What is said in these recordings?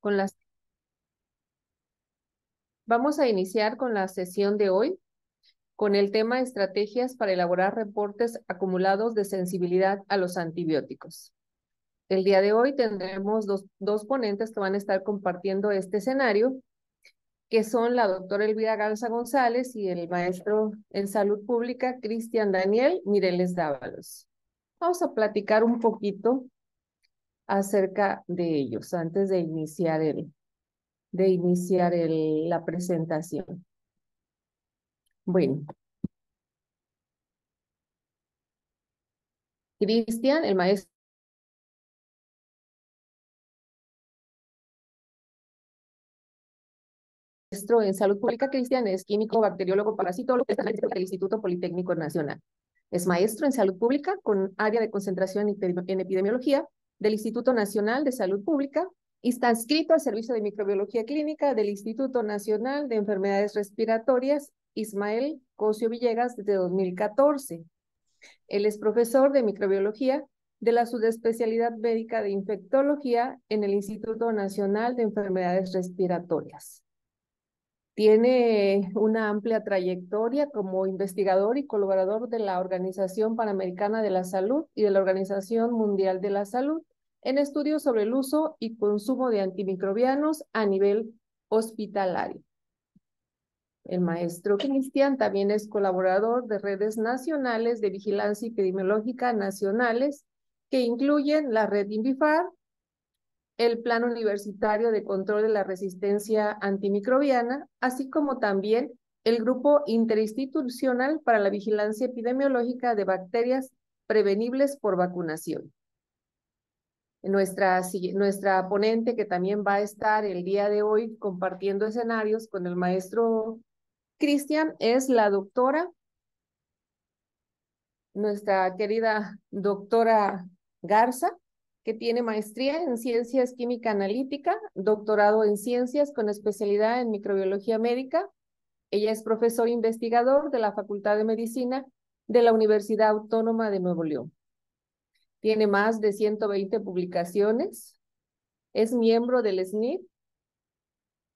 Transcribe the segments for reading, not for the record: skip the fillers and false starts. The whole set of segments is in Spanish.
con las... Vamos a iniciar con la sesión de hoy con el tema estrategias para elaborar reportes acumulados de sensibilidad a los antibióticos. El día de hoy tendremos dos ponentes que van a estar compartiendo este escenario, que son la doctora Elvira Garza González y el maestro en salud pública Cristian Daniel Mireles Dávalos. Vamos a platicar un poquito acerca de ellos antes de iniciar la presentación. Bueno, Cristian, el maestro en salud pública, Cristian, es químico, bacteriólogo, parasitólogo del Instituto Politécnico Nacional. Es maestro en salud pública con área de concentración en epidemiología del Instituto Nacional de Salud Pública y está adscrito al Servicio de Microbiología Clínica del Instituto Nacional de Enfermedades Respiratorias Ismael Cosio Villegas desde 2014. Él es profesor de microbiología de la subespecialidad médica de infectología en el Instituto Nacional de Enfermedades Respiratorias. Tiene una amplia trayectoria como investigador y colaborador de la Organización Panamericana de la Salud y de la Organización Mundial de la Salud en estudios sobre el uso y consumo de antimicrobianos a nivel hospitalario. El maestro Cristian también es colaborador de redes nacionales de vigilancia epidemiológica nacionales que incluyen la red INVIFAR, el Plan Universitario de Control de la Resistencia Antimicrobiana, así como también el Grupo Interinstitucional para la Vigilancia Epidemiológica de Bacterias Prevenibles por Vacunación. Nuestra ponente, que también va a estar el día de hoy compartiendo escenarios con el maestro Cristian, es la doctora, nuestra querida doctora Garza, que tiene maestría en Ciencias Química Analítica, doctorado en Ciencias con especialidad en Microbiología Médica. Ella es profesor investigador de la Facultad de Medicina de la Universidad Autónoma de Nuevo León. Tiene más de 120 publicaciones, es miembro del SNID,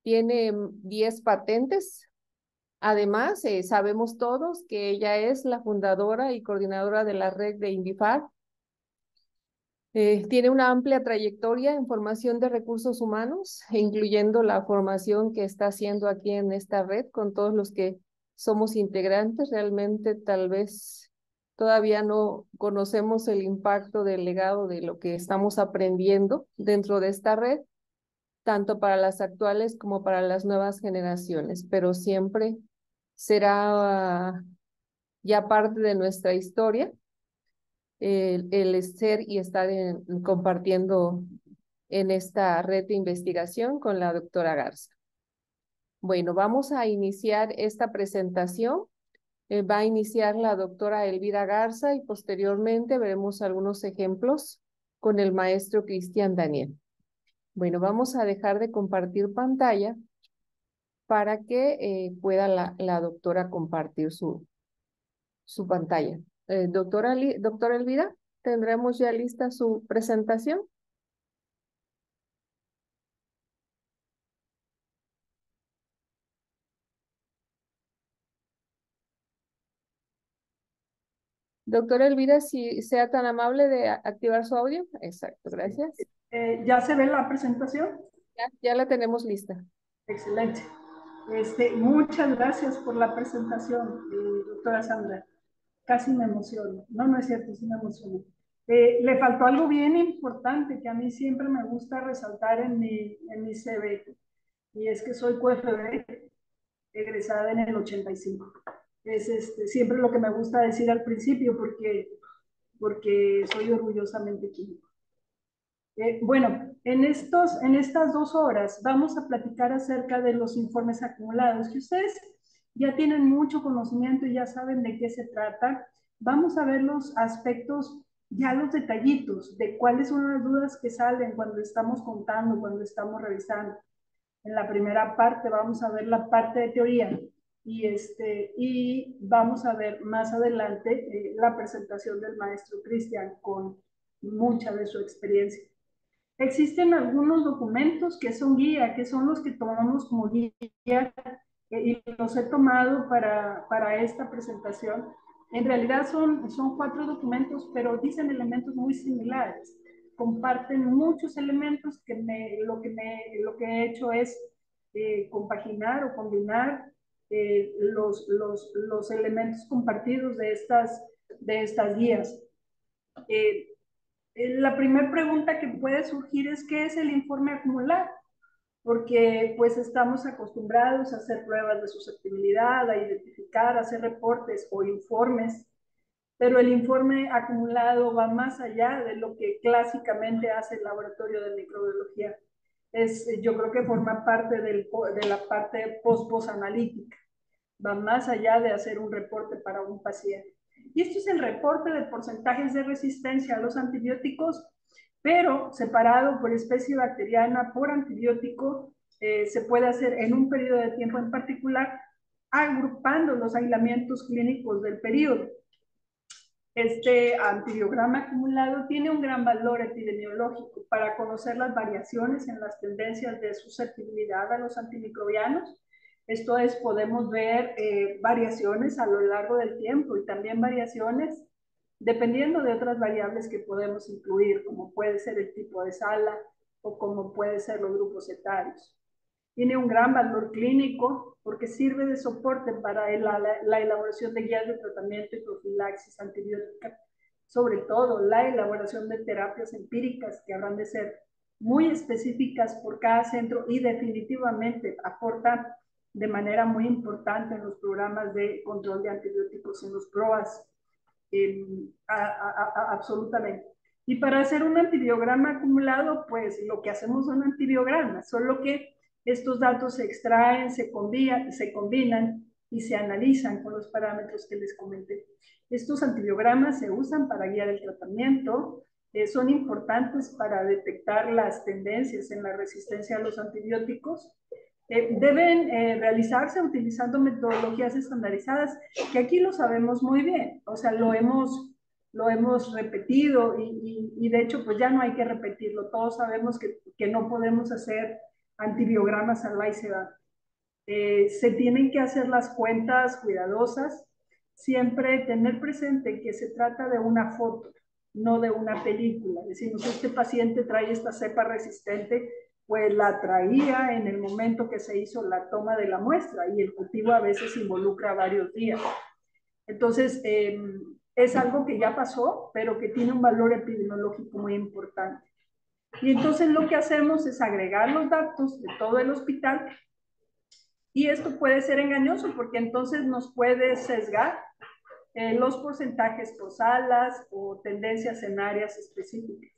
tiene 10 patentes. Además, sabemos todos que ella es la fundadora y coordinadora de la red de INVIFAR. Tiene una amplia trayectoria en formación de recursos humanos, incluyendo la formación que está haciendo aquí en esta red con todos los que somos integrantes. Realmente tal vez todavía no conocemos el impacto del legado de lo que estamos aprendiendo dentro de esta red, tanto para las actuales como para las nuevas generaciones, pero siempre será ya parte de nuestra historia el ser y estar compartiendo en esta red de investigación con la doctora Garza. Bueno, vamos a iniciar esta presentación. Va a iniciar la doctora Elvira Garza y posteriormente veremos algunos ejemplos con el maestro Cristian Daniel. Bueno, vamos a dejar de compartir pantalla para que pueda la doctora compartir su pantalla. Doctora Elvira, ¿tendremos ya lista su presentación? Doctora Elvira, si sea tan amable de activar su audio. Exacto, gracias. ¿Ya se ve la presentación? Ya la tenemos lista. Excelente. Muchas gracias por la presentación, doctora Sandra. Casi me emociono. No, no es cierto, sí me emociono. Le faltó algo bien importante que a mí siempre me gusta resaltar en mi CV, y es que soy QFB, egresada en el 85. Es siempre lo que me gusta decir al principio porque soy orgullosamente químico. Bueno, en estas 2 horas vamos a platicar acerca de los informes acumulados, que ustedes ya tienen mucho conocimiento y ya saben de qué se trata. Vamos a ver los aspectos, ya los detallitos de cuáles son las dudas que salen cuando estamos contando, cuando estamos revisando. En la primera parte vamos a ver la parte de teoría y vamos a ver más adelante la presentación del maestro Cristian con mucha de su experiencia. Existen algunos documentos que son guía, que son los que tomamos como guía y los he tomado para esta presentación. En realidad son 4 documentos, pero dicen elementos muy similares. Comparten muchos elementos que lo que he hecho es compaginar o combinar los elementos compartidos de estas guías. Eh, la primera pregunta que puede surgir es: ¿qué es el informe acumulado? Porque pues estamos acostumbrados a hacer pruebas de susceptibilidad, a identificar, a hacer reportes o informes, pero el informe acumulado va más allá de lo que clásicamente hace el laboratorio de microbiología. Yo creo que forma parte de la parte post-analítica, va más allá de hacer un reporte para un paciente. Y esto es el reporte de porcentajes de resistencia a los antibióticos, pero separado por especie bacteriana, por antibiótico. Se puede hacer en un periodo de tiempo en particular, agrupando los aislamientos clínicos del periodo. Este antibiograma acumulado tiene un gran valor epidemiológico para conocer las variaciones en las tendencias de susceptibilidad a los antimicrobianos. Esto es, podemos ver variaciones a lo largo del tiempo y también variaciones dependiendo de otras variables que podemos incluir, como puede ser el tipo de sala o como puede ser los grupos etarios. Tiene un gran valor clínico porque sirve de soporte para la elaboración de guías de tratamiento y profilaxis antibiótica, sobre todo la elaboración de terapias empíricas que habrán de ser muy específicas por cada centro y definitivamente aportan de manera muy importante en los programas de control de antibióticos, en los PROAS, absolutamente. Y para hacer un antibiograma acumulado, pues lo que hacemos son antibiogramas, solo que estos datos se extraen, se combinan y se analizan con los parámetros que les comenté. Estos antibiogramas se usan para guiar el tratamiento, son importantes para detectar las tendencias en la resistencia a los antibióticos. Deben realizarse utilizando metodologías estandarizadas, que aquí lo sabemos muy bien, o sea, lo hemos repetido y de hecho pues ya no hay que repetirlo, todos sabemos que no podemos hacer antibiogramas al va y se va. Se tienen que hacer las cuentas cuidadosas, siempre tener presente que se trata de una foto, no de una película. Decimos, este paciente trae esta cepa resistente, pues la traía en el momento que se hizo la toma de la muestra y el cultivo a veces involucra varios días. Entonces, es algo que ya pasó, pero que tiene un valor epidemiológico muy importante. Y entonces lo que hacemos es agregar los datos de todo el hospital y esto puede ser engañoso porque entonces nos puede sesgar los porcentajes por salas o tendencias en áreas específicas.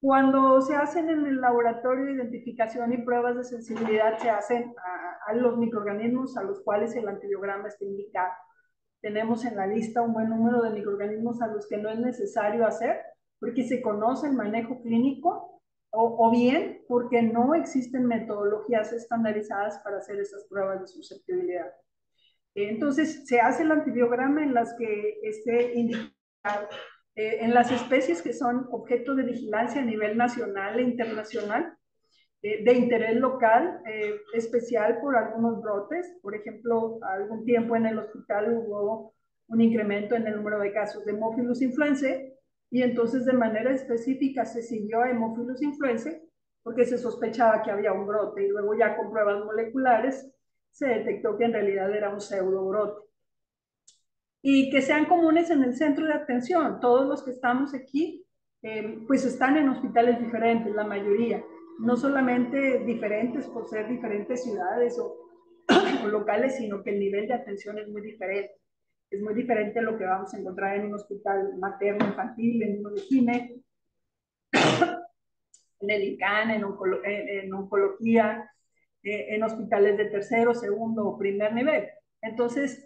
Cuando se hacen en el laboratorio de identificación y pruebas de sensibilidad, se hacen a los microorganismos a los cuales el antibiograma está indicado. Tenemos en la lista un buen número de microorganismos a los que no es necesario hacer porque se conoce el manejo clínico o bien porque no existen metodologías estandarizadas para hacer esas pruebas de susceptibilidad. Entonces, se hace el antibiograma en las que esté indicado. En las especies que son objeto de vigilancia a nivel nacional e internacional, de interés local, especial por algunos brotes. Por ejemplo, algún tiempo en el hospital hubo un incremento en el número de casos de Haemophilus influenzae y entonces de manera específica se siguió a Haemophilus influenzae porque se sospechaba que había un brote y luego ya con pruebas moleculares se detectó que en realidad era un pseudobrote. Y que sean comunes en el centro de atención. Todos los que estamos aquí, pues están en hospitales diferentes, la mayoría. No solamente diferentes por ser diferentes ciudades o locales, sino que el nivel de atención es muy diferente. Es muy diferente lo que vamos a encontrar en un hospital materno infantil, en uno de GIME, en el ICANN, en oncología, en hospitales de tercero, segundo o primer nivel. Entonces,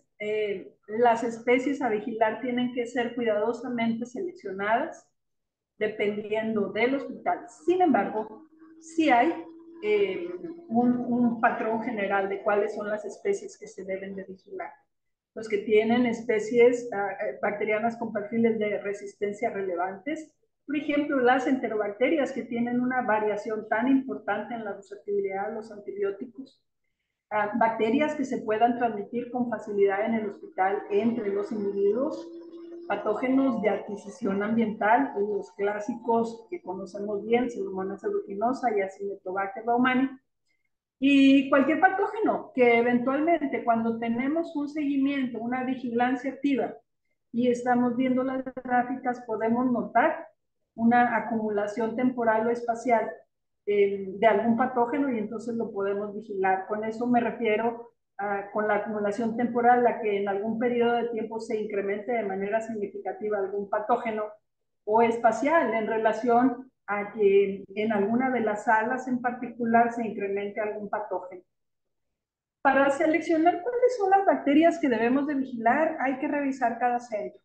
las especies a vigilar tienen que ser cuidadosamente seleccionadas dependiendo del hospital. Sin embargo, sí hay un patrón general de cuáles son las especies que se deben de vigilar. Los que tienen especies bacterianas con perfiles de resistencia relevantes, Por ejemplo, las enterobacterias que tienen una variación tan importante en la susceptibilidad a los antibióticos, bacterias que se puedan transmitir con facilidad en el hospital entre los individuos, patógenos de adquisición ambiental, los clásicos que conocemos bien, Pseudomonas aeruginosa y Acinetobacter baumannii, y cualquier patógeno que eventualmente cuando tenemos un seguimiento, una vigilancia activa y estamos viendo las gráficas, podemos notar una acumulación temporal o espacial de algún patógeno y entonces lo podemos vigilar. Con eso me refiero con la acumulación temporal, a que en algún periodo de tiempo se incremente de manera significativa algún patógeno, o espacial en relación a que en alguna de las salas en particular se incremente algún patógeno. Para seleccionar cuáles son las bacterias que debemos de vigilar, hay que revisar cada centro.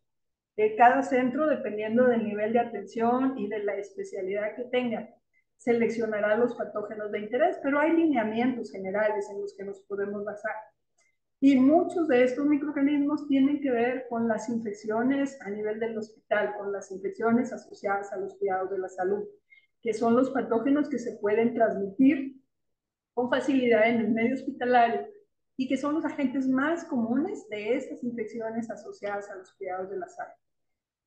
Cada centro, dependiendo del nivel de atención y de la especialidad que tenga, seleccionará los patógenos de interés, pero hay lineamientos generales en los que nos podemos basar. Y muchos de estos microorganismos tienen que ver con las infecciones a nivel del hospital, con las infecciones asociadas a los cuidados de la salud, que son los patógenos que se pueden transmitir con facilidad en el medio hospitalario y que son los agentes más comunes de estas infecciones asociadas a los cuidados de la salud.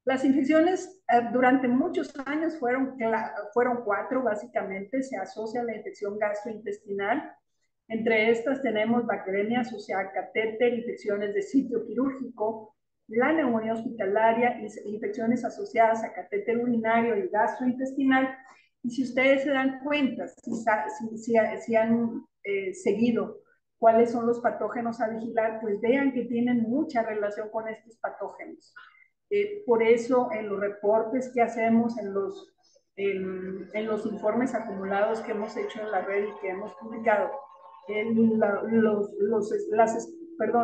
Las infecciones durante muchos años fueron 4 básicamente. Se asocia a la infección gastrointestinal. Entre estas tenemos bacteriemia asociada a catéter, infecciones de sitio quirúrgico, la neumonía hospitalaria, infecciones asociadas a catéter urinario y gastrointestinal. Y si ustedes se dan cuenta, si han seguido cuáles son los patógenos a vigilar, pues vean que tienen mucha relación con estos patógenos. Por eso en los reportes que hacemos, en los informes acumulados que hemos hecho en la red y que hemos publicado,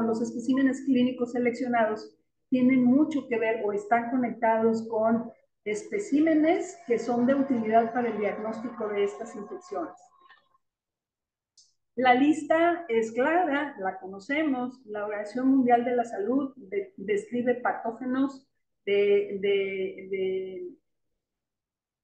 los especímenes clínicos seleccionados tienen mucho que ver o están conectados con especímenes que son de utilidad para el diagnóstico de estas infecciones. La lista es clara, la conocemos. La Organización Mundial de la Salud describe patógenos de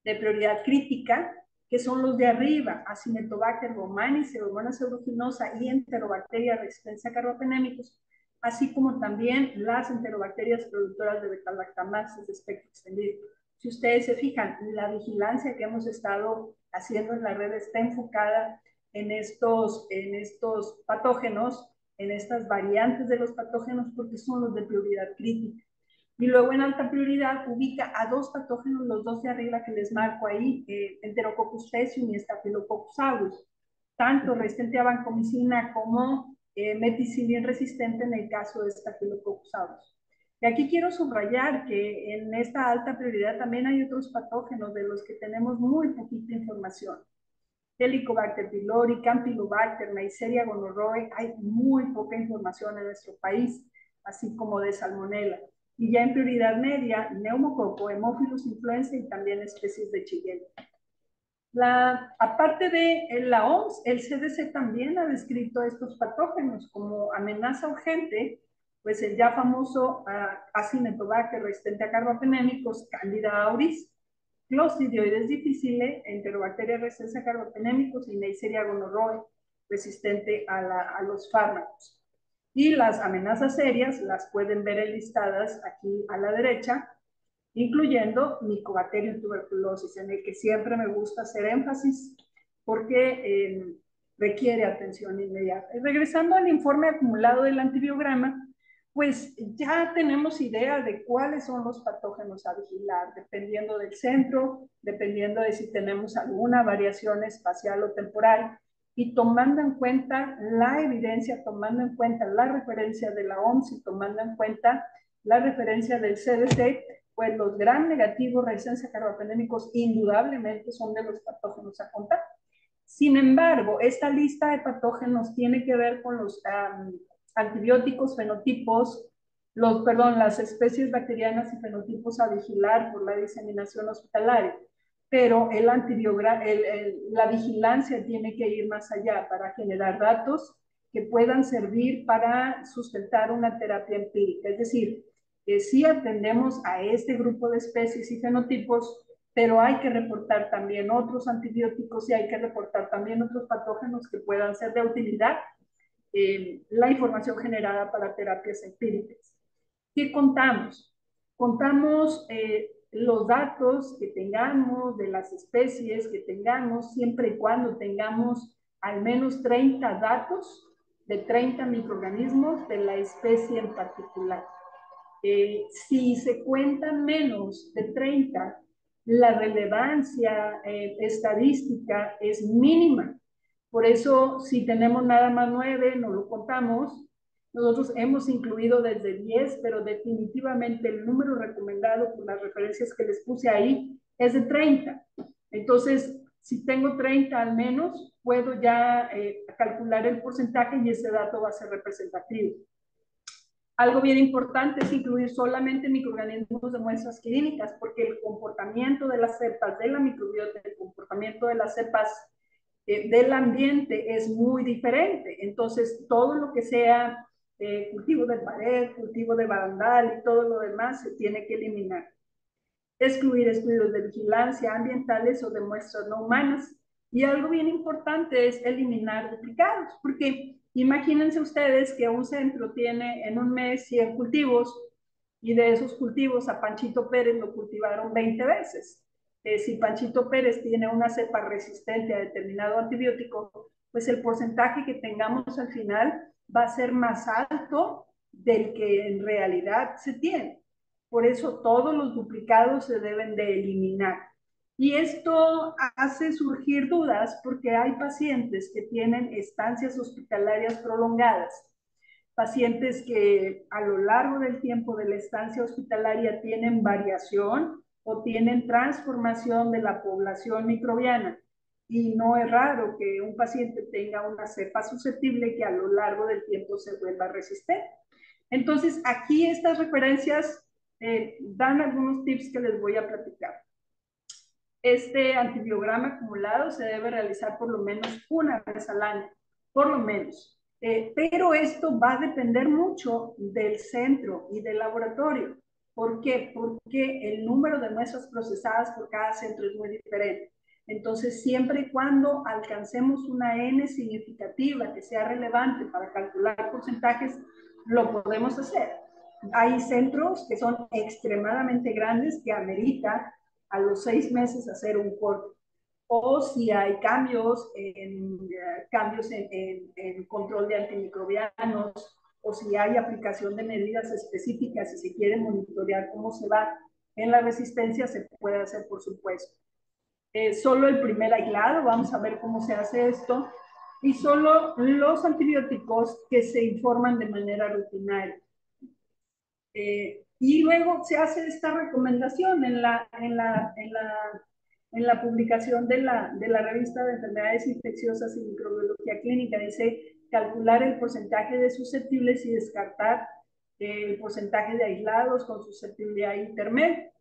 prioridad crítica, que son los de arriba: Acinetobacter baumannii, Pseudomonas aeruginosa y Enterobacteria resistentes a carbapenémicos, así como también las enterobacterias productoras de beta-lactamases de espectro extendido. Si ustedes se fijan, la vigilancia que hemos estado haciendo en la red está enfocada en estos patógenos, en estas variantes de los patógenos, porque son los de prioridad crítica. Y luego en alta prioridad ubica a 2 patógenos, los 2 de arriba que les marco ahí, Enterococcus faecium y Staphylococcus aureus, tanto resistente a vancomicina como meticilin resistente en el caso de Staphylococcus aureus. Y aquí quiero subrayar que en esta alta prioridad también hay otros patógenos de los que tenemos muy poquita información. Helicobacter pylori, Campylobacter, Neisseria gonorrhoeae, hay muy poca información en nuestro país, así como de Salmonella. Y ya en prioridad media, neumococo, Haemophilus influenzae y también especies de Shigella. Aparte de la OMS, el CDC también ha descrito estos patógenos como amenaza urgente, pues el ya famoso Acinetobacter resistente a carbapenémicos, Candida auris, Clostridioides difficile, Enterobacteria resistente a carbapenémicos y Neisseria gonorrhoeae resistente a los fármacos. Y las amenazas serias las pueden ver enlistadas aquí a la derecha, incluyendo Mycobacterium tuberculosis, en el que siempre me gusta hacer énfasis porque requiere atención inmediata. Y regresando al informe acumulado del antibiograma, pues ya tenemos idea de cuáles son los patógenos a vigilar, dependiendo del centro, dependiendo de si tenemos alguna variación espacial o temporal, y tomando en cuenta la evidencia, tomando en cuenta la referencia de la OMS y tomando en cuenta la referencia del CDC, pues los gram negativos resistencia a carbapenémicos indudablemente son de los patógenos a contar. Sin embargo, esta lista de patógenos tiene que ver con los antibióticos, fenotipos, las especies bacterianas y fenotipos a vigilar por la diseminación hospitalaria. Pero la vigilancia tiene que ir más allá para generar datos que puedan servir para sustentar una terapia empírica. Es decir, que si atendemos a este grupo de especies y fenotipos, pero hay que reportar también otros antibióticos y hay que reportar también otros patógenos que puedan ser de utilidad, la información generada para terapias empíricas. ¿Qué contamos? Contamos los datos que tengamos de las especies que tengamos, siempre y cuando tengamos al menos 30 datos de 30 microorganismos de la especie en particular. Si se cuentan menos de 30, la relevancia estadística es mínima. Por eso, si tenemos nada más 9, no lo contamos. Nosotros hemos incluido desde 10, pero definitivamente el número recomendado por las referencias que les puse ahí es de 30. Entonces, si tengo 30 al menos, puedo ya calcular el porcentaje y ese dato va a ser representativo. Algo bien importante es incluir solamente microorganismos de muestras clínicas, porque el comportamiento de las cepas de la microbiota, el comportamiento de las cepas del ambiente es muy diferente. Entonces, todo lo que sea cultivo de pared, cultivo de barandal y todo lo demás se tiene que eliminar. Excluir estudios de vigilancia ambientales o de muestras no humanas. Y algo bien importante es eliminar duplicados, porque imagínense ustedes que un centro tiene en un mes 100 cultivos y de esos cultivos a Panchito Pérez lo cultivaron 20 veces. Si Panchito Pérez tiene una cepa resistente a determinado antibiótico, pues el porcentaje que tengamos al final va a ser más alto del que en realidad se tiene. Por eso todos los duplicados se deben de eliminar. Y esto hace surgir dudas porque hay pacientes que tienen estancias hospitalarias prolongadas, pacientes que a lo largo del tiempo de la estancia hospitalaria tienen variación o tienen transformación de la población microbiana. Y no es raro que un paciente tenga una cepa susceptible que a lo largo del tiempo se vuelva resistente. Entonces, aquí estas referencias dan algunos tips que les voy a platicar. Este antibiograma acumulado se debe realizar por lo menos una vez al año, por lo menos. Pero esto va a depender mucho del centro y del laboratorio. ¿Por qué? Porque el número de muestras procesadas por cada centro es muy diferente. Entonces, siempre y cuando alcancemos una N significativa que sea relevante para calcular porcentajes, lo podemos hacer. Hay centros que son extremadamente grandes que amerita a los 6 meses hacer un corte. O si hay cambios en control de antimicrobianos, o si hay aplicación de medidas específicas y se quiere monitorear cómo se va en la resistencia, se puede hacer, por supuesto. Solo el primer aislado, vamos a ver cómo se hace esto, y solo los antibióticos que se informan de manera rutinaria. Y luego se hace esta recomendación en la publicación de la revista de enfermedades infecciosas y microbiología clínica. Dice calcular el porcentaje de susceptibles y descartar el porcentaje de aislados con susceptibilidad intermedia,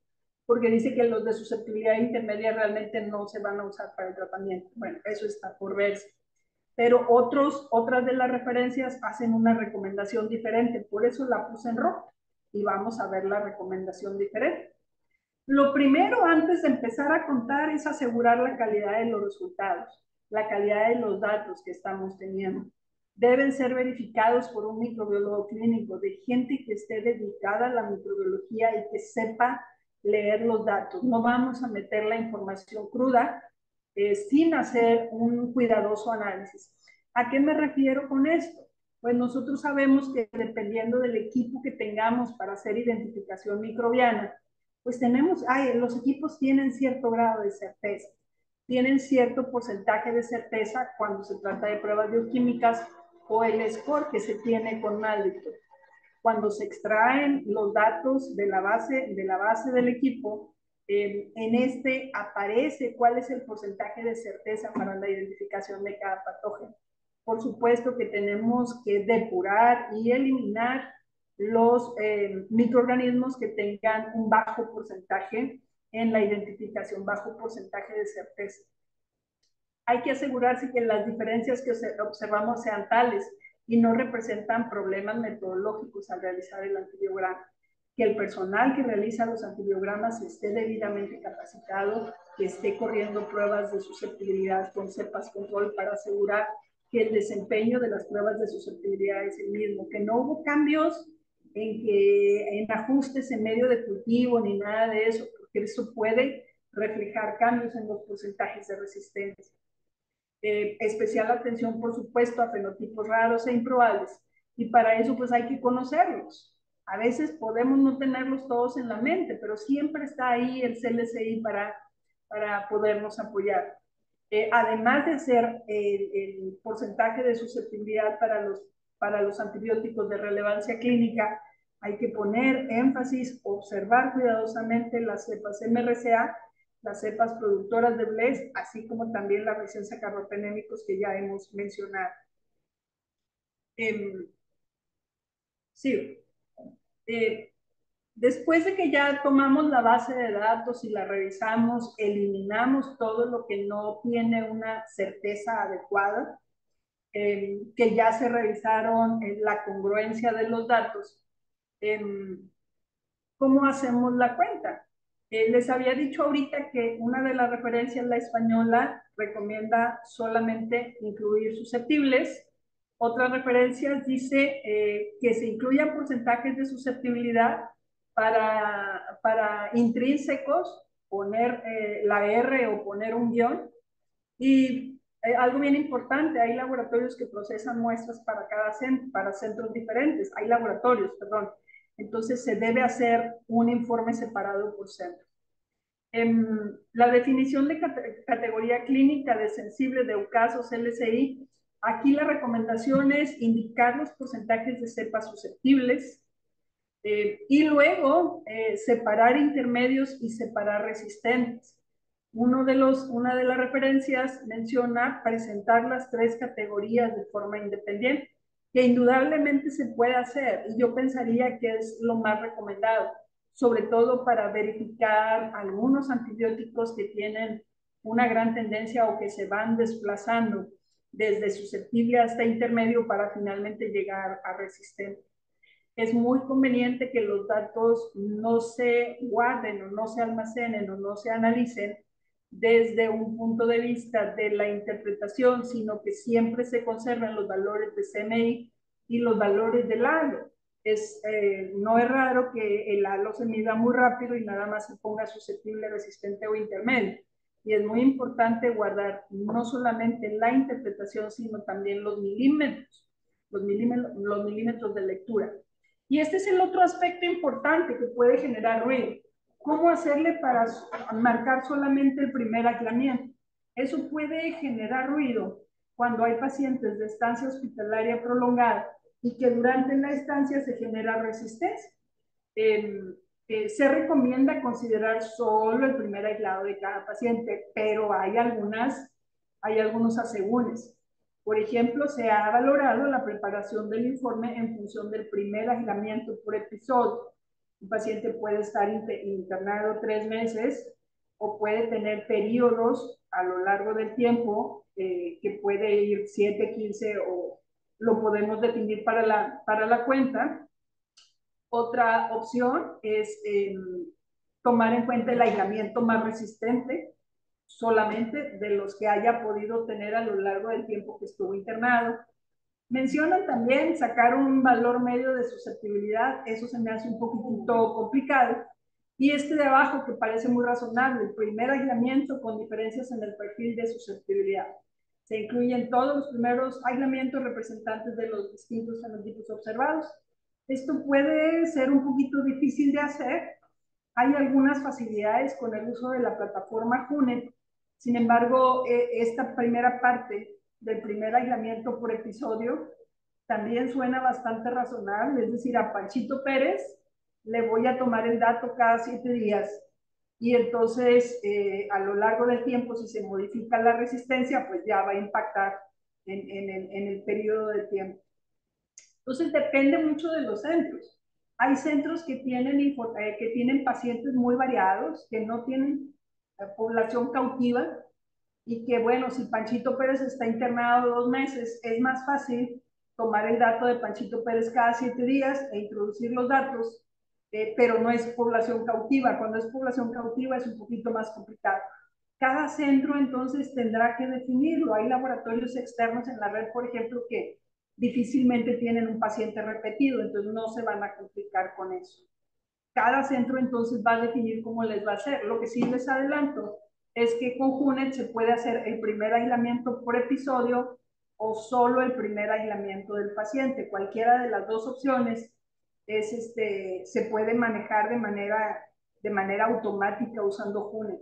porque dice que los de susceptibilidad intermedia realmente no se van a usar para el tratamiento. Bueno, eso está por verse. Pero otras de las referencias hacen una recomendación diferente, por eso la puse en rojo y vamos a ver la recomendación diferente. Lo primero antes de empezar a contar es asegurar la calidad de los resultados, la calidad de los datos que estamos teniendo. Deben ser verificados por un microbiólogo clínico, de gente que esté dedicada a la microbiología y que sepa leer los datos. No vamos a meter la información cruda sin hacer un cuidadoso análisis. ¿A qué me refiero con esto? Pues nosotros sabemos que dependiendo del equipo que tengamos para hacer identificación microbiana, pues los equipos tienen cierto grado de certeza, tienen cierto porcentaje de certeza cuando se trata de pruebas bioquímicas o el score que se tiene con Maldito. Cuando se extraen los datos de la base del equipo, en este aparece cuál es el porcentaje de certeza para la identificación de cada patógeno. Por supuesto que tenemos que depurar y eliminar los microorganismos que tengan un bajo porcentaje en la identificación, bajo porcentaje de certeza. Hay que asegurarse que las diferencias que observamos sean tales y no representan problemas metodológicos al realizar el antibiograma. que el personal que realiza los antibiogramas esté debidamente capacitado, que esté corriendo pruebas de susceptibilidad con cepas control para asegurar que el desempeño de las pruebas de susceptibilidad es el mismo, que no hubo cambios en ajustes en medio de cultivo ni nada de eso, porque eso puede reflejar cambios en los porcentajes de resistencia. Especial atención, por supuesto, a fenotipos raros e improbables. Y para eso, pues hay que conocerlos. A veces podemos no tenerlos todos en la mente, pero siempre está ahí el CLCI para podernos apoyar. Además de ser el porcentaje de susceptibilidad para los antibióticos de relevancia clínica, hay que poner énfasis, observar cuidadosamente las cepas MRCA, las cepas productoras de BLES, así como también la resistencia a carbapenémicos que ya hemos mencionado. Sí, después de que ya tomamos la base de datos y la revisamos, eliminamos todo lo que no tiene una certeza adecuada, que ya se revisaron la congruencia de los datos. ¿Cómo hacemos la cuenta? Les había dicho ahorita que una de las referencias, la española, recomienda solamente incluir susceptibles. Otras referencias dice que se incluyan porcentajes de susceptibilidad para intrínsecos, poner la R o poner un guión. Y algo bien importante, hay laboratorios que procesan muestras para cada centro, para centros diferentes. Hay laboratorios, perdón. Entonces se debe hacer un informe separado por centro. La definición de categoría clínica de sensible de UCAS o CLCI, aquí la recomendación es indicar los porcentajes de cepas susceptibles y luego separar intermedios y separar resistentes. Una de las referencias menciona presentar las tres categorías de forma independiente, que indudablemente se puede hacer, y yo pensaría que es lo más recomendado, sobre todo para verificar algunos antibióticos que tienen una gran tendencia o que se van desplazando desde susceptible hasta intermedio para finalmente llegar a resistente. Es muy conveniente que los datos no se guarden o no se almacenen o no se analicen desde un punto de vista de la interpretación, sino que siempre se conserven los valores de CMI y los valores del halo. No es raro que el halo se mida muy rápido y nada más se ponga susceptible, resistente o intermedio. Y es muy importante guardar no solamente la interpretación, sino también los milímetros de lectura. Y este es el otro aspecto importante que puede generar ruido. ¿Cómo hacerle para marcar solamente el primer aislamiento? Eso puede generar ruido cuando hay pacientes de estancia hospitalaria prolongada y que durante la estancia se genera resistencia. Se recomienda considerar solo el primer aislado de cada paciente, pero hay algunos asegúnes. Por ejemplo, se ha valorado la preparación del informe en función del primer aislamiento por episodio. Un paciente puede estar internado 3 meses o puede tener periodos a lo largo del tiempo que puede ir 7, 15 o lo podemos definir para la cuenta. Otra opción es tomar en cuenta el aislamiento más resistente, solamente de los que haya podido tener a lo largo del tiempo que estuvo internado. Mencionan también sacar un valor medio de susceptibilidad, eso se me hace un poquitito complicado. Y este de abajo, que parece muy razonable, el primer aislamiento con diferencias en el perfil de susceptibilidad. Se incluyen todos los primeros aislamientos representantes de los distintos fenotipos observados. Esto puede ser un poquito difícil de hacer. Hay algunas facilidades con el uso de la plataforma Junet. Sin embargo, esta primera parte del primer aislamiento por episodio también suena bastante razonable. Es decir, a Panchito Pérez le voy a tomar el dato cada 7 días y entonces a lo largo del tiempo, si se modifica la resistencia, pues ya va a impactar en el periodo de tiempo. Entonces depende mucho de los centros. Hay centros que tienen pacientes muy variados, que no tienen población cautiva y que, bueno, si Panchito Pérez está internado 2 meses, es más fácil tomar el dato de Panchito Pérez cada 7 días e introducir los datos pero no es población cautiva. Cuando es población cautiva es un poquito más complicado. Cada centro entonces tendrá que definirlo. Hay laboratorios externos en la red, por ejemplo, que difícilmente tienen un paciente repetido, entonces no se van a complicar con eso. Cada centro entonces va a definir cómo les va a hacer. Lo que sí les adelanto es que con Junet se puede hacer el primer aislamiento por episodio o solo el primer aislamiento del paciente. Cualquiera de las dos opciones se puede manejar de manera automática usando Junet.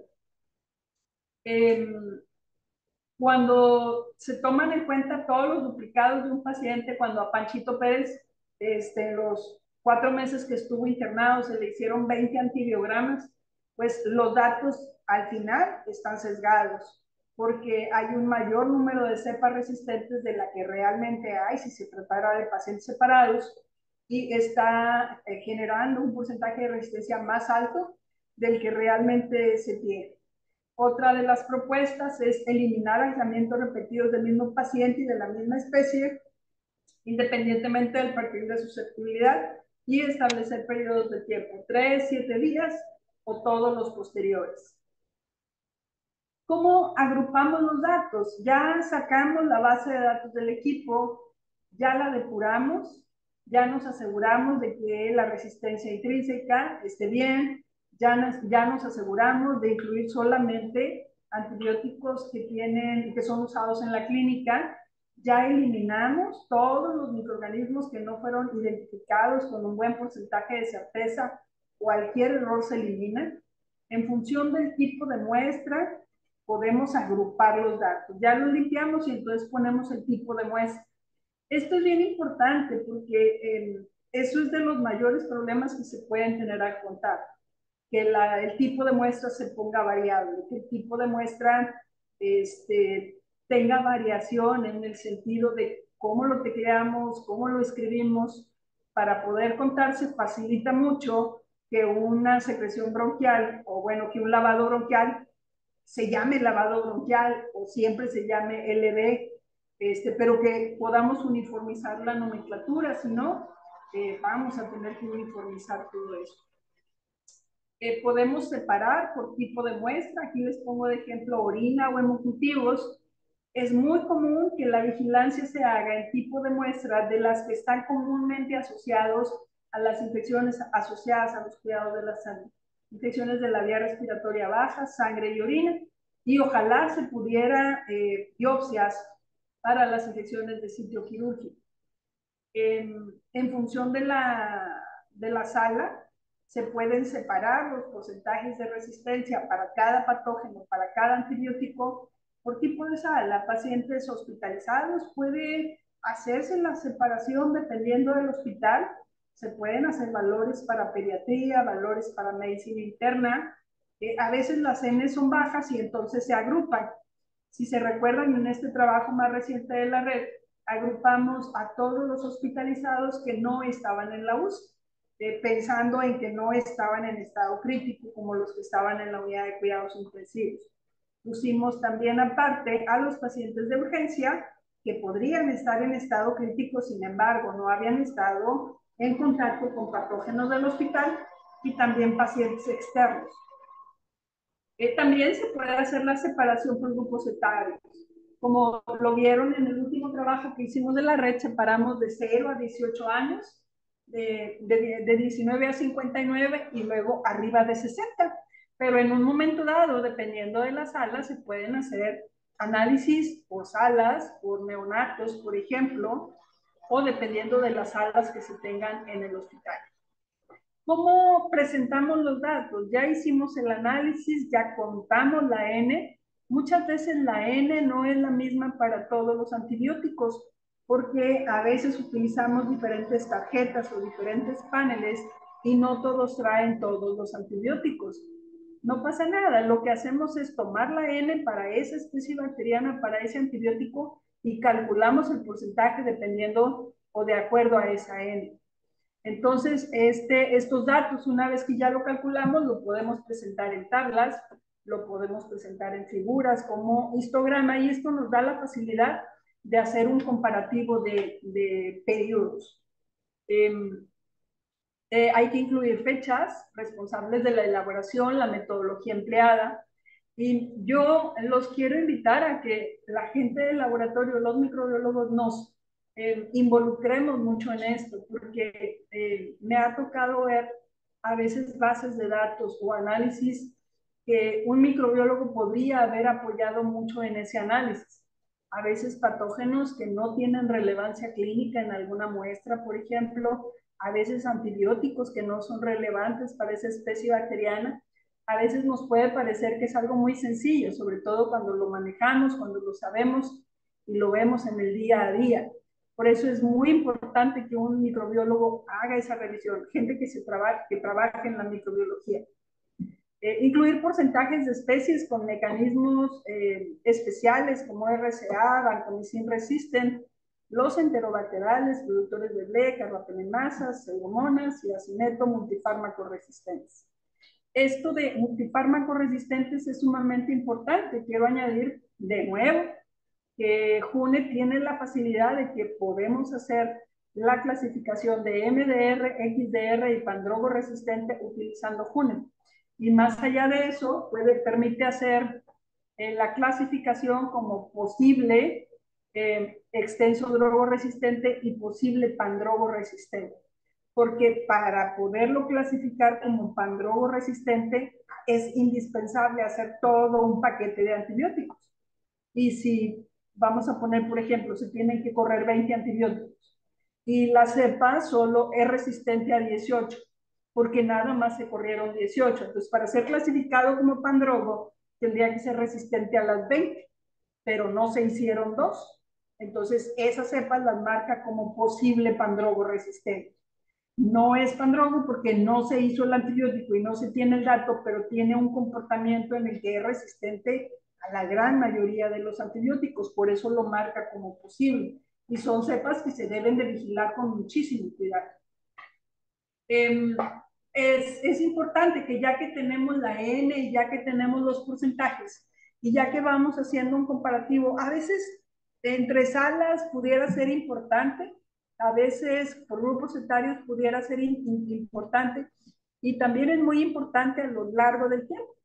Cuando se toman en cuenta todos los duplicados de un paciente, cuando a Panchito Pérez, los 4 meses que estuvo internado, se le hicieron 20 antibiogramas, pues los datos al final están sesgados, porque hay un mayor número de cepas resistentes de la que realmente hay si se tratara de pacientes separados, y está generando un porcentaje de resistencia más alto del que realmente se tiene. Otra de las propuestas es eliminar aislamientos repetidos del mismo paciente y de la misma especie, independientemente del perfil de susceptibilidad, y establecer periodos de tiempo, 3, 7 días o todos los posteriores. ¿Cómo agrupamos los datos? Ya sacamos la base de datos del equipo, ya la depuramos, ya nos aseguramos de que la resistencia intrínseca esté bien, ya nos aseguramos de incluir solamente antibióticos que son usados en la clínica, ya eliminamos todos los microorganismos que no fueron identificados con un buen porcentaje de certeza, cualquier error se elimina. En función del tipo de muestra, podemos agrupar los datos. Ya los limpiamos y entonces ponemos el tipo de muestra. Esto es bien importante porque eso es de los mayores problemas que se pueden tener al contar, que el tipo de muestra se ponga variable, que el tipo de muestra tenga variación en el sentido de cómo lo tecleamos, cómo lo escribimos. Para poder contarse facilita mucho que una secreción bronquial, o bueno, que un lavado bronquial se llame lavado bronquial o siempre se llame LB, pero que podamos uniformizar la nomenclatura, si no, vamos a tener que uniformizar todo eso. Podemos separar por tipo de muestra. Aquí les pongo de ejemplo orina o hemocultivos. Es muy común que la vigilancia se haga en tipo de muestra de las que están comúnmente asociados a las infecciones asociadas a los cuidados de la salud. Infecciones de la vía respiratoria baja, sangre y orina. Y ojalá se pudiera biopsias para las infecciones de sitio quirúrgico. En función de la sala, se pueden separar los porcentajes de resistencia para cada patógeno, para cada antibiótico, por tipo de sala. Pacientes hospitalizados puede hacerse la separación dependiendo del hospital. Se pueden hacer valores para pediatría, valores para medicina interna. A veces las N son bajas y entonces se agrupan. Si se recuerdan, en este trabajo más reciente de la red, agrupamos a todos los hospitalizados que no estaban en la UCI, pensando en que no estaban en estado crítico como los que estaban en la unidad de cuidados intensivos. Pusimos también aparte a los pacientes de urgencia que podrían estar en estado crítico, sin embargo, no habían estado en contacto con patógenos del hospital, y también pacientes externos. También se puede hacer la separación por grupos etarios. Como lo vieron en el último trabajo que hicimos de la red, separamos de 0 a 18 años, de 19 a 59 y luego arriba de 60. Pero en un momento dado, dependiendo de las salas, se pueden hacer análisis por salas, por neonatos, por ejemplo, o dependiendo de las salas que se tengan en el hospital. ¿Cómo presentamos los datos? Ya hicimos el análisis, ya contamos la N. Muchas veces la N no es la misma para todos los antibióticos, porque a veces utilizamos diferentes tarjetas o diferentes paneles y no todos traen todos los antibióticos. No pasa nada, lo que hacemos es tomar la N para esa especie bacteriana, para ese antibiótico, y calculamos el porcentaje dependiendo o de acuerdo a esa N. Entonces, estos datos, una vez que ya lo calculamos, lo podemos presentar en tablas, lo podemos presentar en figuras como histograma, y esto nos da la facilidad de hacer un comparativo de periodos. Hay que incluir fechas, responsables de la elaboración, la metodología empleada. Y yo los quiero invitar a que la gente del laboratorio, los microbiólogos, nos involucremos mucho en esto, porque me ha tocado ver a veces bases de datos o análisis que un microbiólogo podría haber apoyado mucho en ese análisis. A veces patógenos que no tienen relevancia clínica en alguna muestra, por ejemplo, a veces antibióticos que no son relevantes para esa especie bacteriana. A veces nos puede parecer que es algo muy sencillo, sobre todo cuando lo manejamos, cuando lo sabemos y lo vemos en el día a día. Por eso es muy importante que un microbiólogo haga esa revisión, gente que trabaje en la microbiología. Incluir porcentajes de especies con mecanismos especiales como RCA, vancomicin resistant, los enterobacterales, productores de BLE, carbapenemasas, pseudomonas y acineto multifármaco resistentes. Esto de multifármaco resistentes es sumamente importante. Quiero añadir de nuevo que JUNE tiene la facilidad de que podemos hacer la clasificación de MDR, XDR y pandrogo resistente utilizando JUNE. Y más allá de eso, permite hacer la clasificación como posible extenso drogo resistente y posible pandrogo resistente. Porque para poderlo clasificar como pandrogo resistente es indispensable hacer todo un paquete de antibióticos. Y si vamos a poner, por ejemplo, se tienen que correr 20 antibióticos y la cepa solo es resistente a 18, porque nada más se corrieron 18. Entonces, para ser clasificado como pandrogo, tendría que ser resistente a las 20, pero no se hicieron dos. Entonces, esas cepas las marca como posible pandrogo resistente. No es pandrogo porque no se hizo el antibiótico y no se tiene el dato, pero tiene un comportamiento en el que es resistente a la gran mayoría de los antibióticos, por eso lo marca como posible. Y son cepas que se deben de vigilar con muchísimo cuidado. Es importante que ya que tenemos la N y ya que tenemos los porcentajes y ya que vamos haciendo un comparativo, a veces entre salas pudiera ser importante, a veces por grupos etarios pudiera ser importante y también es muy importante a lo largo del tiempo.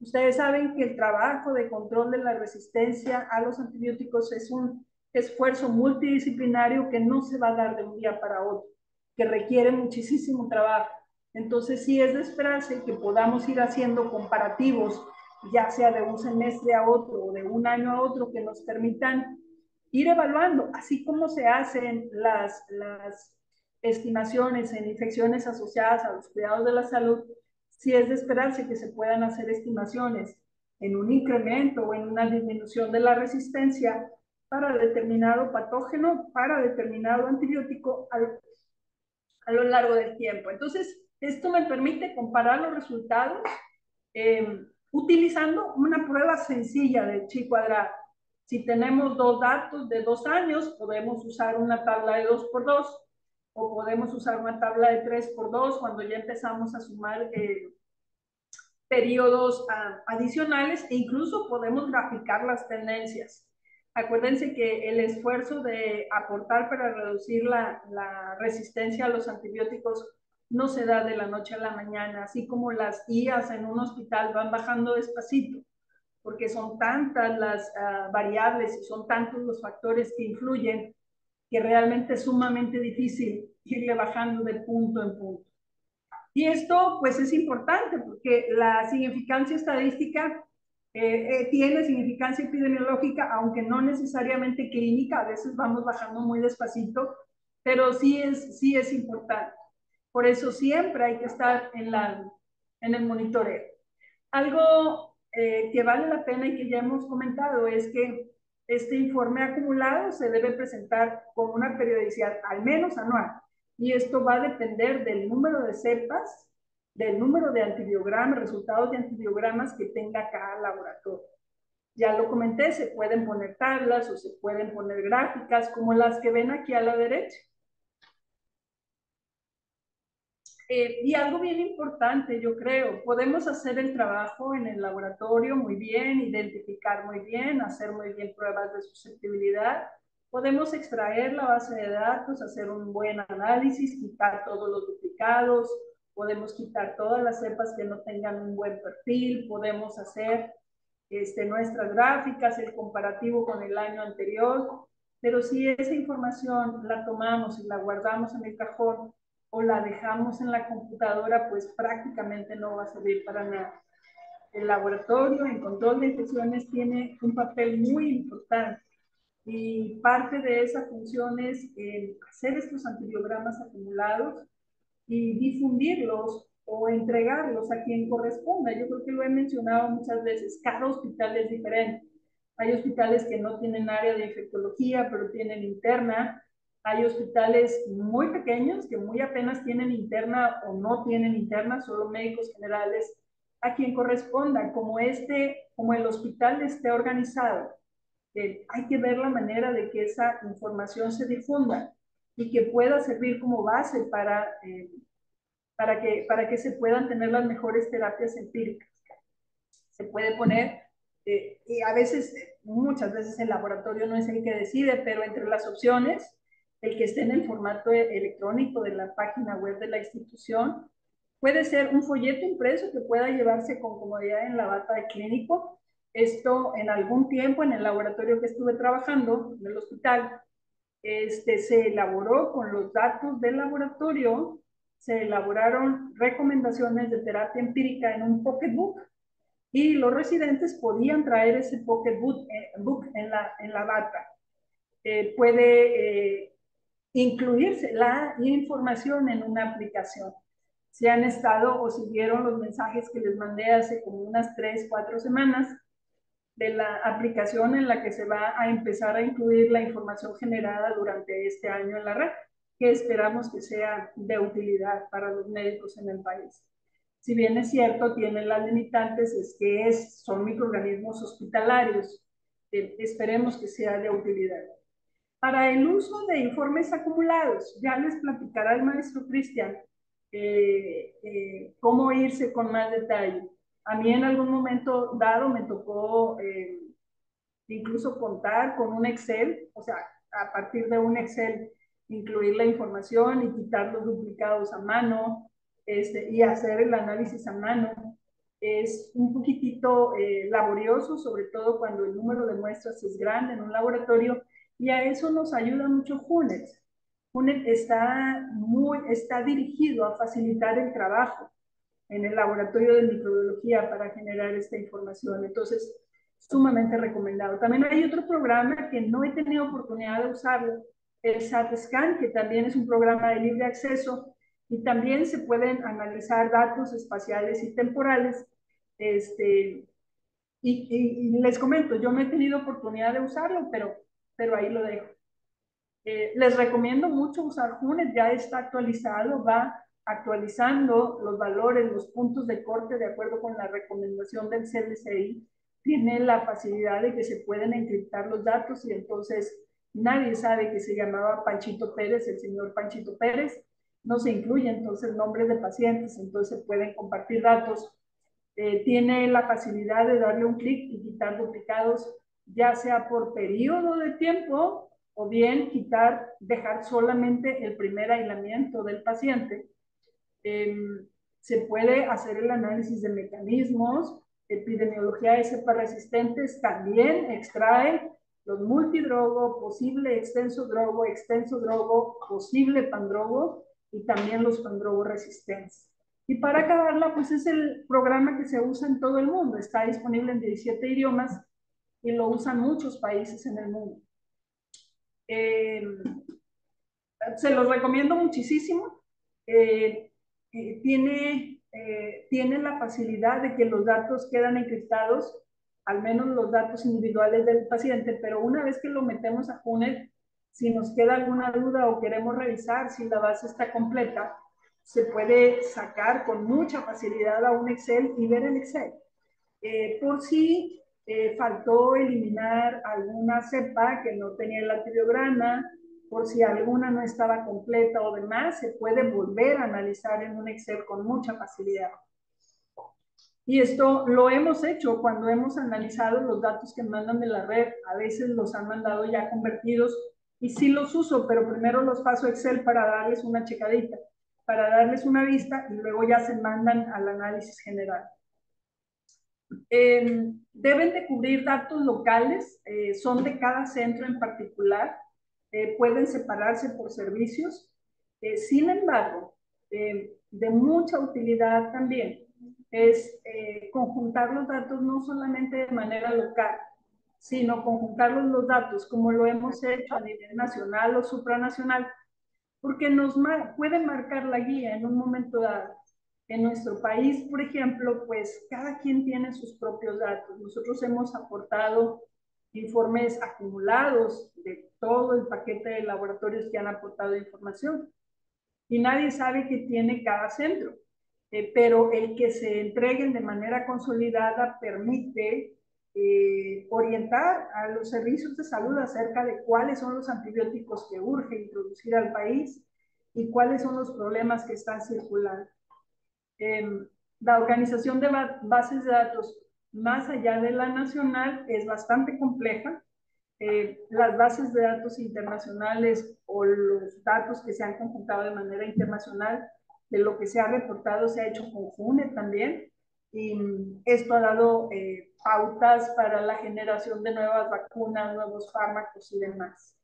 Ustedes saben que el trabajo de control de la resistencia a los antibióticos es un esfuerzo multidisciplinario que no se va a dar de un día para otro, que requiere muchísimo trabajo. Entonces, sí es de esperarse que podamos ir haciendo comparativos, ya sea de un semestre a otro o de un año a otro, que nos permitan ir evaluando, así como se hacen las estimaciones en infecciones asociadas a los cuidados de la salud. Sí es de esperarse que se puedan hacer estimaciones en un incremento o en una disminución de la resistencia para determinado patógeno, para determinado antibiótico a lo largo del tiempo. Entonces, esto me permite comparar los resultados utilizando una prueba sencilla de chi cuadrado. Si tenemos dos datos de 2 años, podemos usar una tabla de 2 por 2 o podemos usar una tabla de 3 por 2 cuando ya empezamos a sumar periodos adicionales e incluso podemos graficar las tendencias. Acuérdense que el esfuerzo de aportar para reducir la resistencia a los antibióticos no se da de la noche a la mañana, así como las IAs en un hospital van bajando despacito, porque son tantas las variables y son tantos los factores que influyen que realmente es sumamente difícil irle bajando de punto en punto. Y esto pues es importante porque la significancia estadística tiene significancia epidemiológica, aunque no necesariamente clínica, a veces vamos bajando muy despacito, pero sí es importante. Por eso siempre hay que estar en el monitoreo. Algo que vale la pena y que ya hemos comentado es que este informe acumulado se debe presentar con una periodicidad al menos anual. Y esto va a depender del número de cepas, del número de antibiogramas, resultados de antibiogramas que tenga cada laboratorio. Ya lo comenté, se pueden poner tablas o se pueden poner gráficas como las que ven aquí a la derecha. Y algo bien importante, yo creo, podemos hacer el trabajo en el laboratorio muy bien, identificar muy bien, hacer muy bien pruebas de susceptibilidad, Podemos extraer la base de datos, hacer un buen análisis, quitar todos los duplicados, podemos quitar todas las cepas que no tengan un buen perfil, podemos hacer nuestras gráficas, el comparativo con el año anterior, pero si esa información la tomamos y la guardamos en el cajón o la dejamos en la computadora, pues prácticamente no va a servir para nada. El laboratorio en control de infecciones tiene un papel muy importante y parte de esa función es hacer estos antibiogramas acumulados y difundirlos o entregarlos a quien corresponda. Yo creo que lo he mencionado muchas veces, cada hospital es diferente. Hay hospitales que no tienen área de infectología, pero tienen interna. Hay hospitales muy pequeños que muy apenas tienen interna o no tienen interna, solo médicos generales, a quien corresponda, como el hospital esté organizado. Hay que ver la manera de que esa información se difunda y que pueda servir como base para que se puedan tener las mejores terapias empíricas. Se puede poner, y a veces, muchas veces el laboratorio no es el que decide, pero entre las opciones, el que esté en el formato electrónico de la página web de la institución, puede ser un folleto impreso que pueda llevarse con comodidad en la bata de clínico. Esto en algún tiempo en el laboratorio que estuve trabajando, en el hospital, se elaboró con los datos del laboratorio, se elaboraron recomendaciones de terapia empírica en un pocketbook y los residentes podían traer ese pocketbook en la bata. Puede incluirse la información en una aplicación. Si han estado o si vieron los mensajes que les mandé hace como unas 3, 4 semanas, de la aplicación en la que se va a empezar a incluir la información generada durante este año en la red, que esperamos que sea de utilidad para los médicos en el país. Si bien es cierto, tienen las limitantes, es que son microorganismos hospitalarios. Esperemos que sea de utilidad. Para el uso de informes acumulados, ya les platicará el maestro Cristian cómo irse con más detalle. A mí en algún momento dado me tocó incluso contar con un Excel, o sea, a partir de un Excel incluir la información y quitar los duplicados a mano y hacer el análisis a mano. Es un poquitito laborioso, sobre todo cuando el número de muestras es grande en un laboratorio, y a eso nos ayuda mucho HUNET. HUNET está dirigido a facilitar el trabajo en el laboratorio de microbiología para generar esta información. Entonces, sumamente recomendado. También hay otro programa que no he tenido oportunidad de usarlo, el SAT-SCAN, que también es un programa de libre acceso y también se pueden analizar datos espaciales y temporales. Y les comento, yo no he tenido oportunidad de usarlo, pero ahí lo dejo. Les recomiendo mucho usar HUNET, ya está actualizado, va actualizando los valores, los puntos de corte de acuerdo con la recomendación del CDCI. Tiene la facilidad de que se pueden encriptar los datos y entonces nadie sabe que se llamaba Panchito Pérez, el señor Panchito Pérez. No se incluye entonces nombres de pacientes, entonces se pueden compartir datos. Tiene la facilidad de darle un clic y quitar duplicados, ya sea por periodo de tiempo o bien dejar solamente el primer aislamiento del paciente. Se puede hacer el análisis de mecanismos, epidemiología de cepas resistentes, también extrae los multidrogo, posible extenso drogo, posible pandrogo y también los pandrogo resistentes. Y para acabarla, pues es el programa que se usa en todo el mundo, está disponible en 17 idiomas y lo usan muchos países en el mundo. Se los recomiendo muchísimo. Tiene la facilidad de que los datos quedan encriptados, al menos los datos individuales del paciente, pero una vez que lo metemos a HUNET, si nos queda alguna duda o queremos revisar si la base está completa, se puede sacar con mucha facilidad a un Excel y ver el Excel. Por si faltó eliminar alguna cepa que no tenía el antibiograma, por si alguna no estaba completa o demás, se puede volver a analizar en un Excel con mucha facilidad. Y esto lo hemos hecho cuando hemos analizado los datos que mandan de la red. A veces los han mandado ya convertidos y sí los uso, pero primero los paso a Excel para darles una checadita, para darles una vista y luego ya se mandan al análisis general. Deben de cubrir datos locales, son de cada centro en particular, pueden separarse por servicios. Sin embargo, de mucha utilidad también es conjuntar los datos no solamente de manera local, sino conjuntar los datos como lo hemos hecho a nivel nacional o supranacional, porque nos pueden marcar la guía en un momento dado. En nuestro país, por ejemplo, pues cada quien tiene sus propios datos. Nosotros hemos aportado informes acumulados de todo el paquete de laboratorios que han aportado información y nadie sabe qué tiene cada centro. Pero el que se entreguen de manera consolidada permite orientar a los servicios de salud acerca de cuáles son los antibióticos que urge introducir al país y cuáles son los problemas que están circulando. La organización de bases de datos más allá de la nacional es bastante compleja. Las bases de datos internacionales o los datos que se han conjuntado de manera internacional, de lo que se ha reportado, se ha hecho con FUNE también, y esto ha dado pautas para la generación de nuevas vacunas, nuevos fármacos y demás.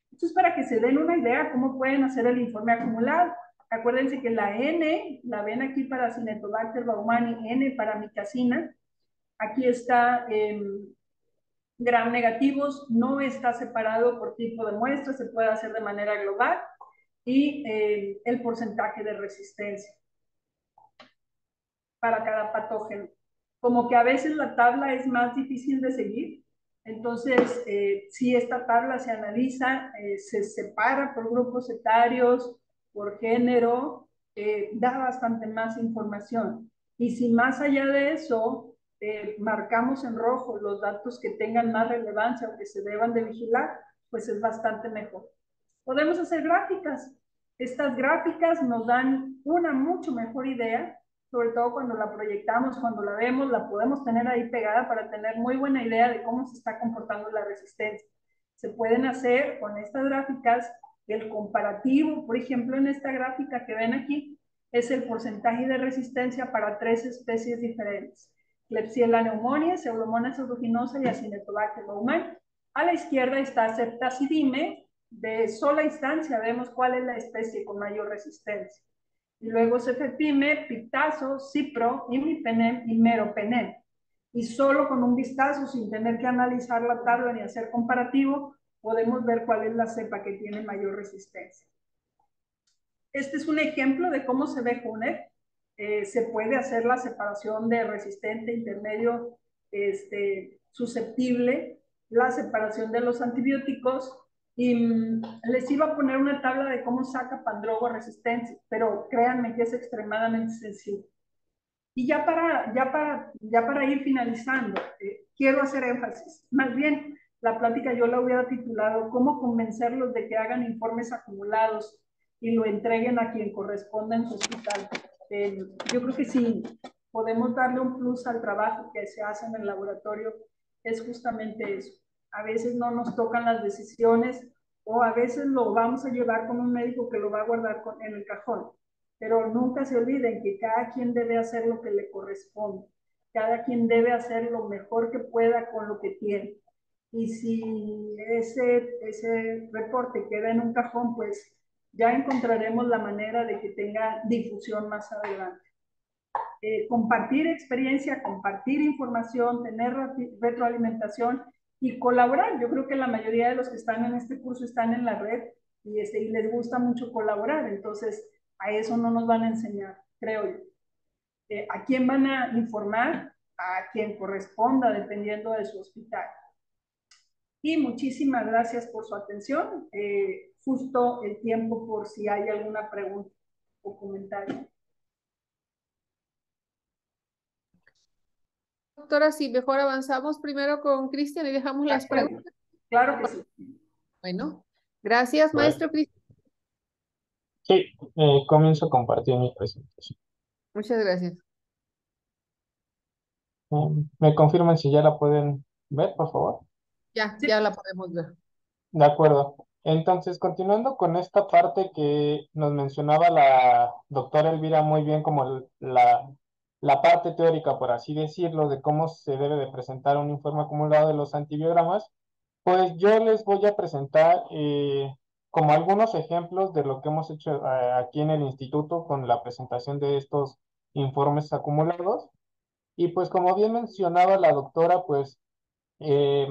Esto es para que se den una idea cómo pueden hacer el informe acumulado. Acuérdense que la N, la ven aquí para Cinetobacter baumannii, N para micacina, aquí está gram negativos, no está separado por tipo de muestra, se puede hacer de manera global, y el porcentaje de resistencia para cada patógeno. Como que a veces la tabla es más difícil de seguir, entonces si esta tabla se analiza, se separa por grupos etarios, por género, da bastante más información. Y si más allá de eso marcamos en rojo los datos que tengan más relevancia o que se deban de vigilar, pues es bastante mejor. Podemos hacer gráficas. Estas gráficas nos dan una mucho mejor idea, sobre todo cuando la proyectamos, cuando la vemos, la podemos tener ahí pegada para tener muy buena idea de cómo se está comportando la resistencia. Se pueden hacer con estas gráficas el comparativo, por ejemplo, en esta gráfica que ven aquí, es el porcentaje de resistencia para 3 especies diferentes. Klebsiella pneumoniae, Pseudomonas aeruginosa y Acinetobacter baumannii. A la izquierda está Ceftazidime, de sola instancia vemos cuál es la especie con mayor resistencia. Y luego Cefepime, Piptazo, Cipro, Imipenem y Meropenem. Y solo con un vistazo, sin tener que analizar la tabla ni hacer comparativo, podemos ver cuál es la cepa que tiene mayor resistencia. Este es un ejemplo de cómo se ve JUNET. Se puede hacer la separación de resistente, intermedio, susceptible, la separación de los antibióticos, y les iba a poner una tabla de cómo saca Pandrogo resistencia, pero créanme que es extremadamente sencillo. Y ya para ir finalizando, quiero hacer énfasis. Más bien, la plática yo la hubiera titulado ¿Cómo convencerlos de que hagan informes acumulados y lo entreguen a quien corresponda en su hospital? Yo creo que sí, podemos darle un plus al trabajo que se hace en el laboratorio, es justamente eso. A veces no nos tocan las decisiones o a veces lo vamos a llevar con un médico que lo va a guardar en el cajón. Pero nunca se olviden que cada quien debe hacer lo que le corresponde. Cada quien debe hacer lo mejor que pueda con lo que tiene. Y si ese reporte queda en un cajón, pues ya encontraremos la manera de que tenga difusión más adelante. Compartir experiencia, compartir información, tener retroalimentación y colaborar. Yo creo que la mayoría de los que están en este curso están en la red y les gusta mucho colaborar. Entonces, a eso no nos van a enseñar, creo yo. ¿A quién van a informar? A quien corresponda, dependiendo de su hospital. Y muchísimas gracias por su atención. Justo el tiempo por si hay alguna pregunta o comentario. Doctora, si mejor avanzamos primero con Cristian y dejamos las preguntas. Claro que sí. Bueno, gracias, maestro Cristian. Sí, comienzo a compartir mi presentación. Muchas gracias. ¿Me confirman si ya la pueden ver, por favor? Ya la podemos ver. De acuerdo. Entonces, continuando con esta parte que nos mencionaba la doctora Elvira muy bien, como la parte teórica, por así decirlo, de cómo se debe de presentar un informe acumulado de los antibiogramas, pues yo les voy a presentar como algunos ejemplos de lo que hemos hecho aquí en el instituto con la presentación de estos informes acumulados. Y pues como bien mencionaba la doctora, pues eh,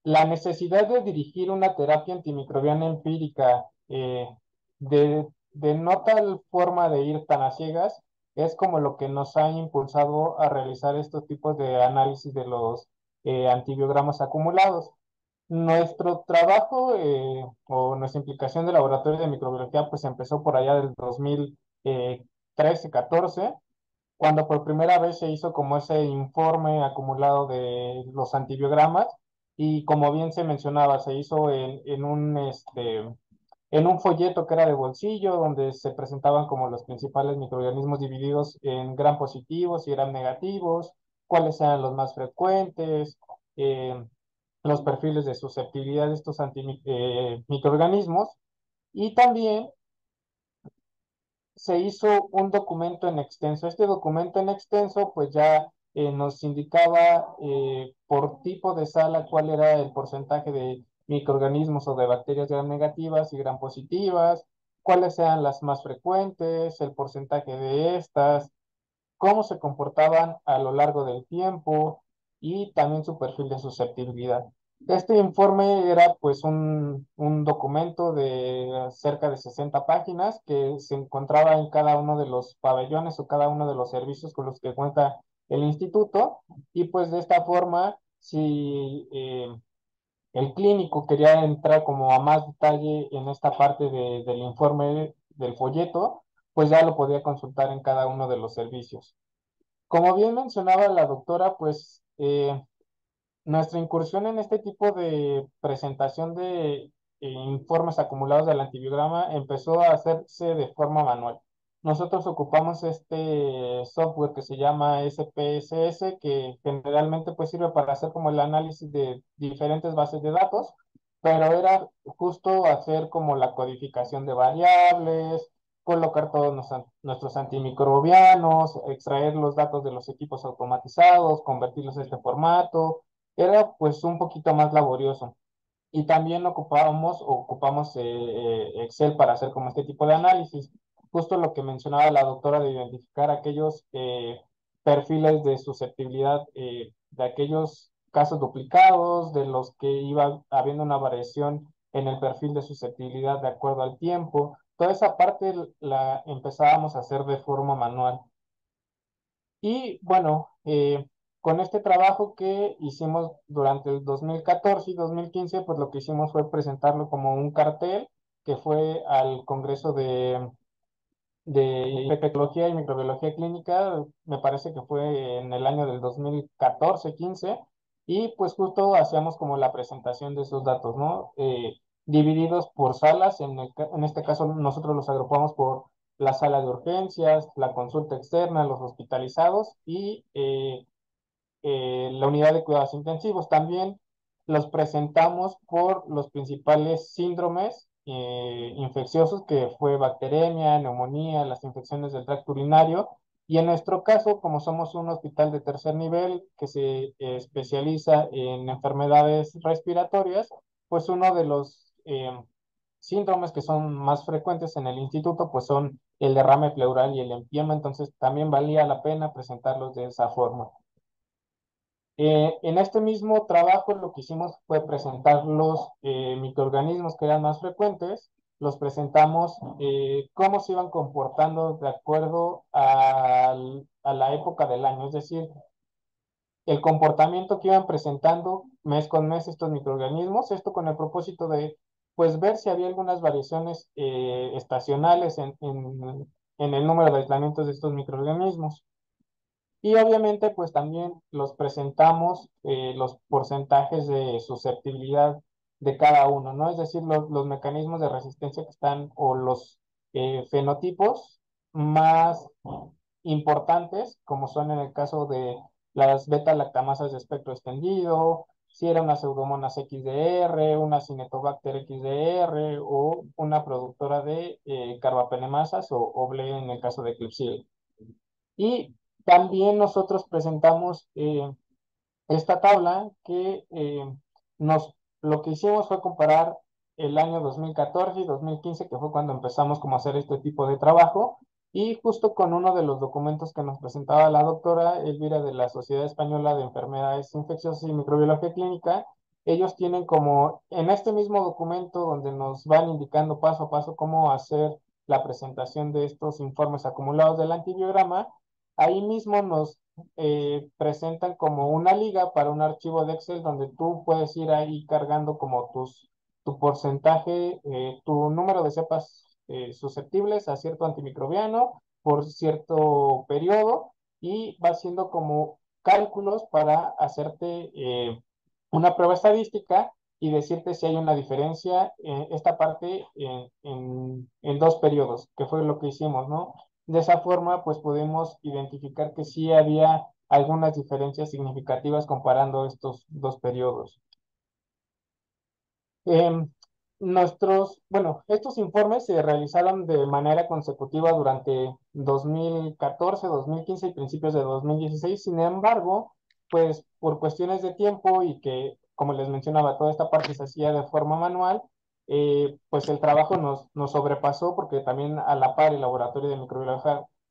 la necesidad de dirigir una terapia antimicrobiana empírica de no tal forma de ir tan a ciegas es como lo que nos ha impulsado a realizar estos tipos de análisis de los antibiogramas acumulados. Nuestro trabajo o nuestra implicación de laboratorio de microbiología pues empezó por allá del 2013-14 cuando por primera vez se hizo como ese informe acumulado de los antibiogramas y como bien se mencionaba, se hizo en un folleto que era de bolsillo donde se presentaban como los principales microorganismos divididos en gram positivos y gram negativos, cuáles eran los más frecuentes, eh, los perfiles de susceptibilidad de estos microorganismos y también se hizo un documento en extenso. Este documento en extenso pues ya nos indicaba por tipo de sala cuál era el porcentaje de microorganismos o de bacterias gram negativas y gram positivas, cuáles eran las más frecuentes, el porcentaje de estas, cómo se comportaban a lo largo del tiempo y también su perfil de susceptibilidad. Este informe era pues un documento de cerca de 60 páginas que se encontraba en cada uno de los pabellones o cada uno de los servicios con los que cuenta el instituto y pues de esta forma si el clínico quería entrar como a más detalle en esta parte del informe del folleto, pues ya lo podía consultar en cada uno de los servicios. Como bien mencionaba la doctora, pues nuestra incursión en este tipo de presentación de informes acumulados del antibiograma empezó a hacerse de forma manual. Nosotros ocupamos este software que se llama SPSS, que generalmente pues sirve para hacer como el análisis de diferentes bases de datos, pero era justo hacer como la codificación de variables, colocar todos nuestros antimicrobianos, extraer los datos de los equipos automatizados, convertirlos a este formato. Era pues un poquito más laborioso. Y también ocupamos Excel para hacer como este tipo de análisis. Justo lo que mencionaba la doctora de identificar aquellos perfiles de susceptibilidad de aquellos casos duplicados, de los que iba habiendo una variación en el perfil de susceptibilidad de acuerdo al tiempo. Toda esa parte la empezábamos a hacer de forma manual. Y bueno, con este trabajo que hicimos durante el 2014 y 2015, pues lo que hicimos fue presentarlo como un cartel que fue al Congreso de Infectología y Microbiología Clínica, me parece que fue en el año del 2014-15, y pues justo hacíamos como la presentación de esos datos, ¿no? Divididos por salas, en este caso nosotros los agrupamos por la sala de urgencias, la consulta externa, los hospitalizados y la unidad de cuidados intensivos. También los presentamos por los principales síndromes infecciosos, que fue bacteremia, neumonía, las infecciones del tracto urinario. Y en nuestro caso, como somos un hospital de tercer nivel que se especializa en enfermedades respiratorias, pues uno de los síndromes que son más frecuentes en el instituto, pues son el derrame pleural y el empiema, entonces también valía la pena presentarlos de esa forma. En este mismo trabajo lo que hicimos fue presentar los microorganismos que eran más frecuentes, los presentamos cómo se iban comportando de acuerdo a la época del año, es decir, el comportamiento que iban presentando mes con mes estos microorganismos, esto con el propósito de pues ver si había algunas variaciones estacionales en el número de aislamientos de estos microorganismos. Y obviamente, pues también los presentamos los porcentajes de susceptibilidad de cada uno, ¿no? Es decir, los mecanismos de resistencia que están o los fenotipos más importantes, como son en el caso de las beta-lactamasas de espectro extendido, si era una Pseudomonas XDR, una Cinetobacter XDR o una productora de carbapenemasas o ble en el caso de Klebsiella. Y también nosotros presentamos esta tabla que lo que hicimos fue comparar el año 2014 y 2015, que fue cuando empezamos como a hacer este tipo de trabajo, y justo con uno de los documentos que nos presentaba la doctora Elvira de la Sociedad Española de Enfermedades Infecciosas y Microbiología Clínica. Ellos tienen como en este mismo documento donde nos van indicando paso a paso cómo hacer la presentación de estos informes acumulados del antibiograma. Ahí mismo nos presentan como una liga para un archivo de Excel donde tú puedes ir ahí cargando como tu porcentaje, tu número de cepas susceptibles a cierto antimicrobiano por cierto periodo, y va haciendo como cálculos para hacerte una prueba estadística y decirte si hay una diferencia en esta parte en dos periodos, que fue lo que hicimos, ¿no? De esa forma, pues podemos identificar que sí había algunas diferencias significativas comparando estos dos periodos. Em, estos informes se realizaron de manera consecutiva durante 2014, 2015 y principios de 2016. Sin embargo, pues por cuestiones de tiempo y que, como les mencionaba, toda esta parte se hacía de forma manual, pues el trabajo nos sobrepasó porque también a la par el laboratorio de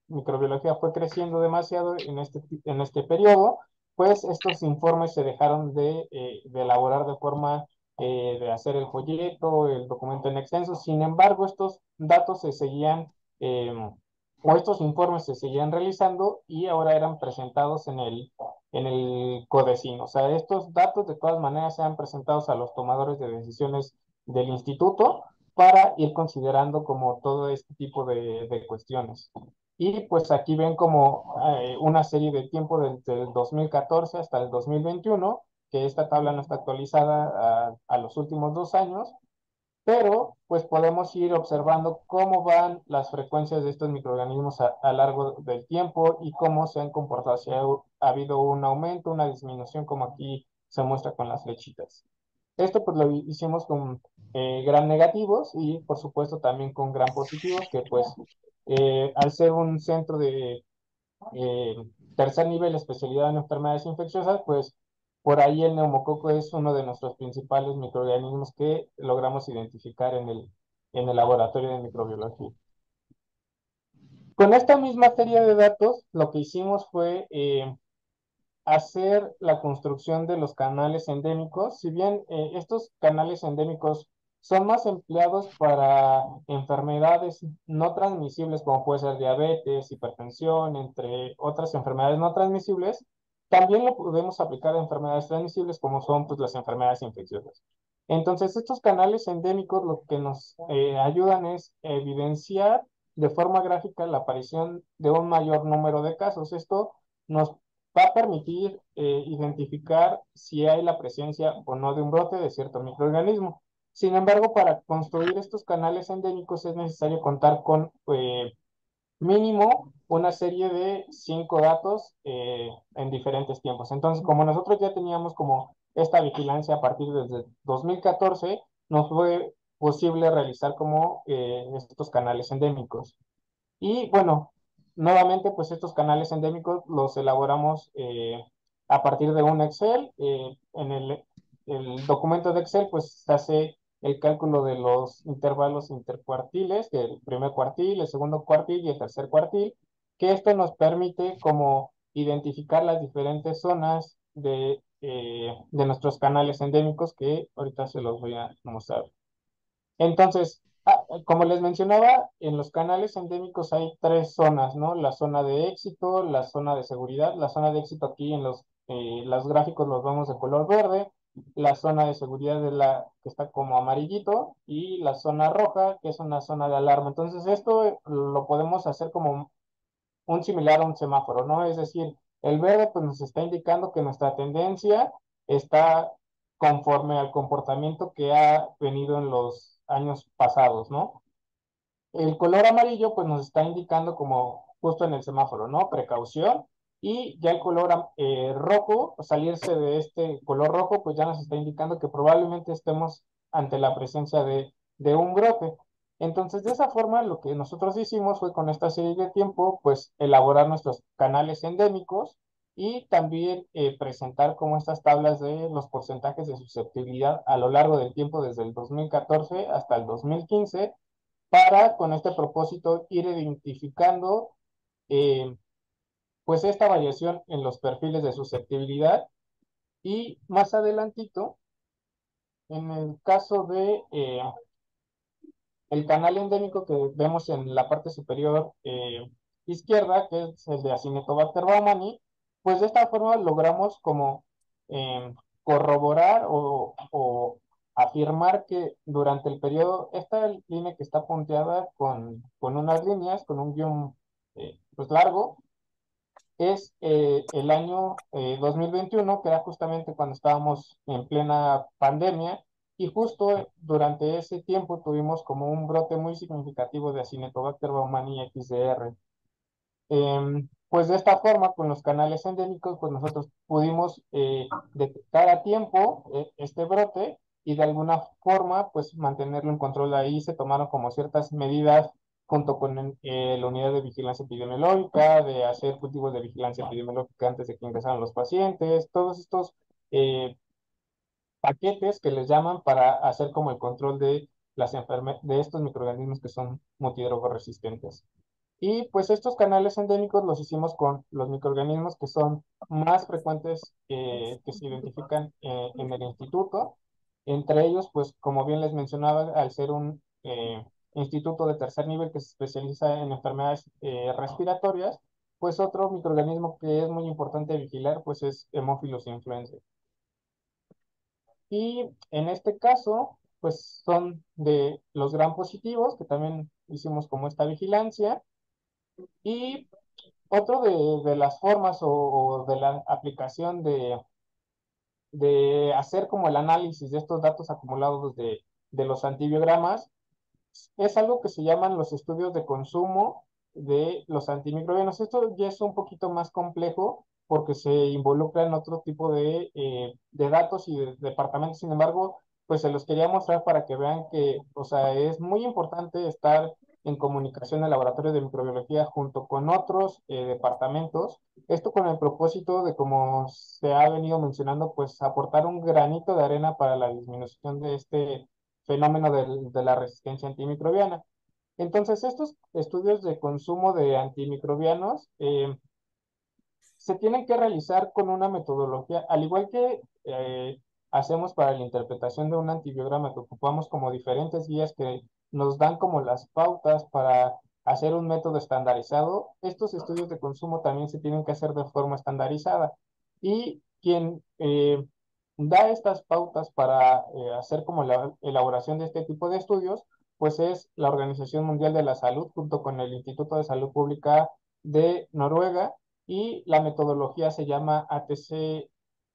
microbiología fue creciendo demasiado en este periodo. Pues estos informes se dejaron de elaborar de forma de hacer el folleto, el documento en extenso. Sin embargo, estos datos se seguían, o estos informes se seguían realizando y ahora eran presentados en el CODECIN. O sea, estos datos de todas maneras sean presentados a los tomadores de decisiones del instituto para ir considerando como todo este tipo de cuestiones. Y pues aquí ven como una serie de tiempo desde el 2014 hasta el 2021, que esta tabla no está actualizada a los últimos 2 años, pero pues podemos ir observando cómo van las frecuencias de estos microorganismos a largo del tiempo y cómo se han comportado, si ha habido un aumento, una disminución, como aquí se muestra con las flechitas. Esto pues lo hicimos con gran negativos y por supuesto también con gran positivos, que pues al ser un centro de eh, tercer nivel, especialidad en enfermedades infecciosas, pues por ahí el neumococo es uno de nuestros principales microorganismos que logramos identificar en el laboratorio de microbiología. Con esta misma serie de datos, lo que hicimos fue hacer la construcción de los canales endémicos. Si bien estos canales endémicos son más empleados para enfermedades no transmisibles, como puede ser diabetes, hipertensión, entre otras enfermedades no transmisibles, también lo podemos aplicar a enfermedades transmisibles, como son pues, las enfermedades infecciosas. Entonces, estos canales endémicos lo que nos ayudan es evidenciar de forma gráfica la aparición de un mayor número de casos. Esto nos va a permitir identificar si hay la presencia o no de un brote de cierto microorganismo. Sin embargo, para construir estos canales endémicos es necesario contar con mínimo una serie de 5 datos en diferentes tiempos. Entonces, como nosotros ya teníamos como esta vigilancia a partir desde 2014, nos fue posible realizar como estos canales endémicos. Y bueno, nuevamente, pues estos canales endémicos los elaboramos a partir de un Excel. En el documento de Excel, pues se hace el cálculo de los intervalos intercuartiles, del primer cuartil, el segundo cuartil y el tercer cuartil, que esto nos permite como identificar las diferentes zonas de nuestros canales endémicos, que ahorita se los voy a mostrar. Entonces, como les mencionaba, en los canales endémicos hay 3 zonas, ¿no? La zona de éxito, la zona de seguridad. La zona de éxito aquí en los gráficos los vemos de color verde. La zona de seguridad es la que está como amarillito y la zona roja, que es una zona de alarma. Entonces, esto lo podemos hacer como un similar a un semáforo, ¿no? Es decir, el verde pues nos está indicando que nuestra tendencia está conforme al comportamiento que ha venido en los años pasados, ¿no? El color amarillo pues nos está indicando como justo en el semáforo, ¿no? Precaución. y ya el color rojo, o salirse de este color rojo, pues ya nos está indicando que probablemente estemos ante la presencia de un brote. Entonces, de esa forma, lo que nosotros hicimos fue con esta serie de tiempo, pues elaborar nuestros canales endémicos y también presentar como estas tablas de los porcentajes de susceptibilidad a lo largo del tiempo desde el 2014 hasta el 2015 para con este propósito ir identificando eh, pues esta variación en los perfiles de susceptibilidad y más adelantito, en el caso de el canal endémico que vemos en la parte superior izquierda, que es el de Acinetobacter baumannii, pues de esta forma logramos como corroborar o afirmar que durante el periodo, esta línea que está punteada con unas líneas, con un guión pues largo, es el año 2021, que era justamente cuando estábamos en plena pandemia, y justo durante ese tiempo tuvimos como un brote muy significativo de Acinetobacter baumannii XDR. Pues de esta forma, con los canales endémicos, pues nosotros pudimos detectar a tiempo este brote y de alguna forma, pues mantenerlo en control ahí. Se tomaron como ciertas medidas junto con la unidad de vigilancia epidemiológica, de hacer cultivos de vigilancia epidemiológica antes de que ingresaran los pacientes, todos estos eh, paquetes que les llaman para hacer como el control de de estos microorganismos que son multidrogoresistentes. Y pues estos canales endémicos los hicimos con los microorganismos que son más frecuentes que se identifican en el instituto. Entre ellos, pues como bien les mencionaba, al ser un instituto de tercer nivel que se especializa en enfermedades respiratorias, pues otro microorganismo que es muy importante vigilar, pues es Haemophilus influenzae. Y en este caso, pues son de los gram positivos, que también hicimos como esta vigilancia. Y otro de las formas o de la aplicación de hacer como el análisis de estos datos acumulados de los antibiogramas es algo que se llaman los estudios de consumo de los antimicrobianos. Esto ya es un poquito más complejo porque se involucra en otro tipo de datos y de departamentos. Sin embargo, pues se los quería mostrar para que vean que, o sea, es muy importante estar en comunicación en el laboratorio de microbiología junto con otros departamentos. Esto con el propósito de, como se ha venido mencionando, pues aportar un granito de arena para la disminución de este fenómeno de la resistencia antimicrobiana. Entonces, estos estudios de consumo de antimicrobianos se tienen que realizar con una metodología, al igual que hacemos para la interpretación de un antibiograma, que ocupamos como diferentes guías que nos dan como las pautas para hacer un método estandarizado. Estos estudios de consumo también se tienen que hacer de forma estandarizada. Y quien da estas pautas para hacer como la elaboración de este tipo de estudios, pues es la Organización Mundial de la Salud junto con el Instituto de Salud Pública de Noruega, y la metodología se llama ATC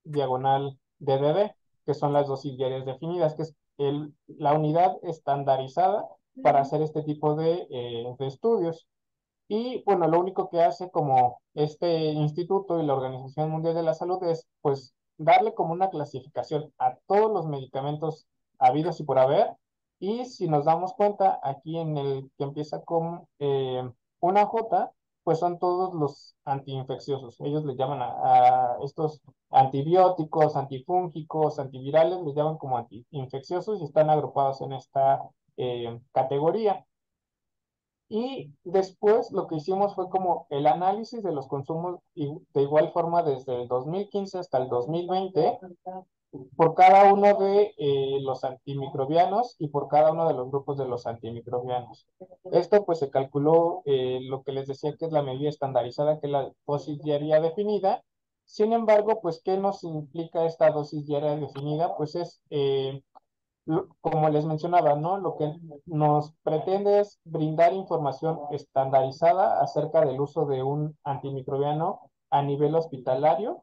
diagonal DDD, que son las dosis diarias definidas, que es la unidad estandarizada para hacer este tipo de estudios. Y bueno, lo único que hace como este instituto y la Organización Mundial de la Salud es pues darle como una clasificación a todos los medicamentos habidos y por haber. Y si nos damos cuenta, aquí en el que empieza con una J, pues son todos los antiinfecciosos. Ellos le llaman a estos antibióticos, antifúngicos, antivirales, les llaman como antiinfecciosos y están agrupados en esta categoría. Y después lo que hicimos fue como el análisis de los consumos de igual forma desde el 2015 hasta el 2020 por cada uno de los antimicrobianos y por cada uno de los grupos de los antimicrobianos. Esto pues se calculó lo que les decía que es la medida estandarizada, que es la dosis diaria definida. Sin embargo, pues, ¿qué nos implica esta dosis diaria definida? Pues es como les mencionaba, ¿no? Lo que nos pretende es brindar información estandarizada acerca del uso de un antimicrobiano a nivel hospitalario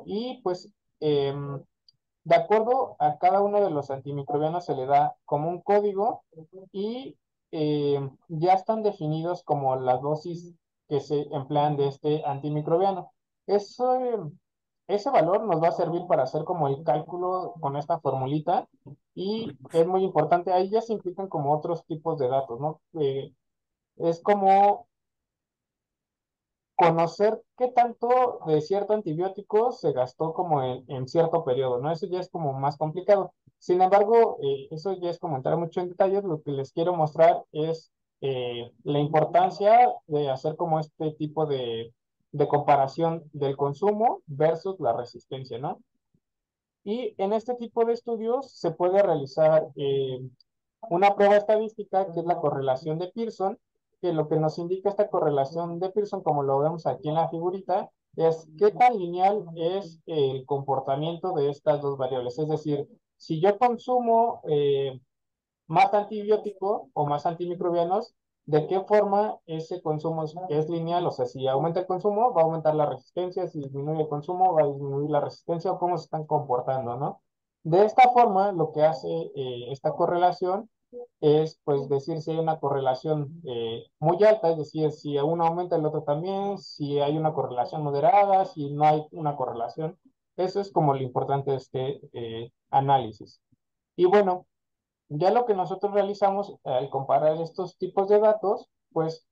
y pues de acuerdo a cada uno de los antimicrobianos se le da como un código y ya están definidos como las dosis que se emplean de este antimicrobiano. ese valor nos va a servir para hacer como el cálculo con esta formulita y es muy importante, ahí ya se implican como otros tipos de datos, ¿no? Es como conocer qué tanto de cierto antibiótico se gastó como en cierto periodo, ¿no? Eso ya es como más complicado. Sin embargo, eso ya es como entrar mucho en detalles. Lo que les quiero mostrar es la importancia de hacer como este tipo de comparación del consumo versus la resistencia, ¿no? Y en este tipo de estudios se puede realizar una prueba estadística que es la correlación de Pearson, que lo que nos indica esta correlación de Pearson, como lo vemos aquí en la figurita, es qué tan lineal es el comportamiento de estas dos variables. Es decir, si yo consumo más antibiótico o más antimicrobianos, ¿de qué forma ese consumo es lineal? O sea, si aumenta el consumo, va a aumentar la resistencia, si disminuye el consumo, va a disminuir la resistencia o cómo se están comportando, ¿no? De esta forma, lo que hace esta correlación es, pues, decir si hay una correlación muy alta, es decir, si uno aumenta el otro también, si hay una correlación moderada, si no hay una correlación. Eso es como lo importante de este análisis. Y bueno, ya lo que nosotros realizamos al comparar estos tipos de datos, pues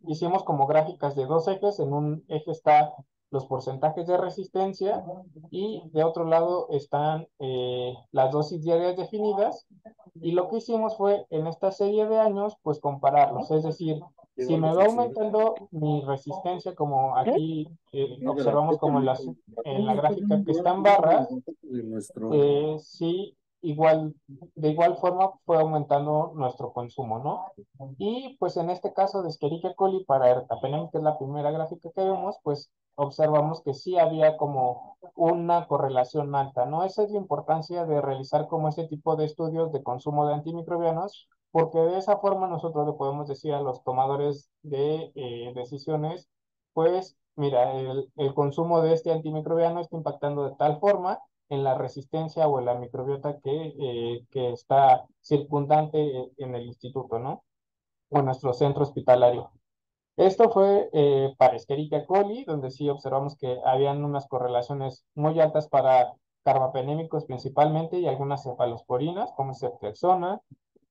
hicimos como gráficas de dos ejes. En un eje está los porcentajes de resistencia y de otro lado están las dosis diarias definidas. Y lo que hicimos fue en esta serie de años, pues compararlos. Es decir, si me va aumentando mi resistencia, como aquí observamos como en la gráfica que está en barras, sí, de igual forma fue aumentando nuestro consumo, ¿no? Y pues en este caso de Escherichia coli para ertapenem, que es la primera gráfica que vemos, pues observamos que sí había como una correlación alta, ¿no? Esa es la importancia de realizar como este tipo de estudios de consumo de antimicrobianos, porque de esa forma nosotros le podemos decir a los tomadores de decisiones, pues mira, el consumo de este antimicrobiano está impactando de tal forma en la resistencia o en la microbiota que está circundante en el instituto, ¿no? O en nuestro centro hospitalario. Esto fue para Escherichia coli, donde sí observamos que habían unas correlaciones muy altas para carbapenémicos principalmente y algunas cefalosporinas, como ceftriaxona.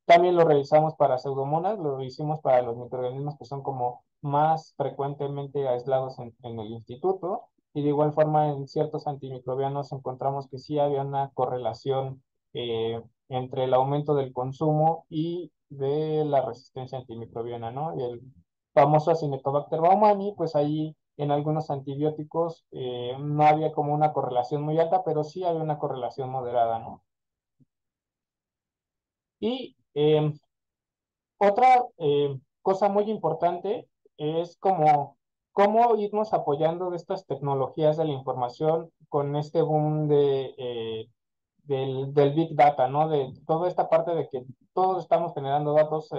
También lo realizamos para pseudomonas, lo hicimos para los microorganismos que son como más frecuentemente aislados en el instituto. Y de igual forma en ciertos antimicrobianos encontramos que sí había una correlación entre el aumento del consumo y de la resistencia antimicrobiana, ¿no? Y el famoso Acinetobacter baumannii, pues ahí en algunos antibióticos no había como una correlación muy alta, pero sí había una correlación moderada, ¿no? Y otra cosa muy importante es como cómo irnos apoyando de estas tecnologías de la información con este boom del Big Data, ¿no? De toda esta parte de que todos estamos generando datos.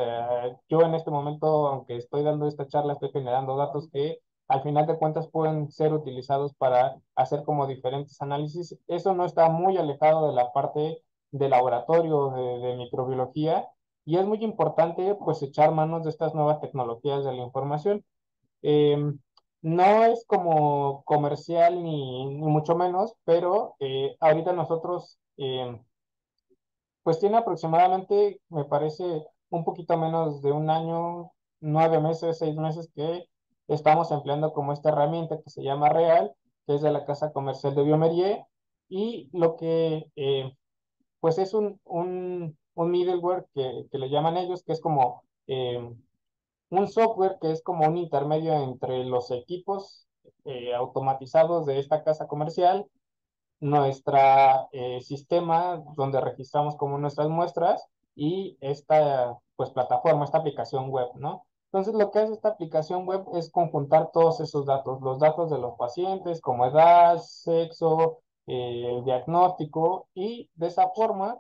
Yo en este momento, aunque estoy dando esta charla, estoy generando datos que al final de cuentas pueden ser utilizados para hacer como diferentes análisis. Eso no está muy alejado de la parte de laboratorio, de microbiología, y es muy importante pues echar manos de estas nuevas tecnologías de la información. Eh, no es como comercial ni mucho menos, pero ahorita nosotros, pues tiene aproximadamente, me parece, un poquito menos de un año, 9 meses, 6 meses que estamos empleando como esta herramienta que se llama Real, que es de la Casa Comercial de Biomerie, y lo que pues es un middleware que le llaman ellos, que es como un software que es como un intermedio entre los equipos automatizados de esta casa comercial, nuestra sistema donde registramos como nuestras muestras y esta pues plataforma, esta aplicación web, ¿no? Entonces lo que hace esta aplicación web es conjuntar todos esos datos, los datos de los pacientes como edad, sexo, diagnóstico, y de esa forma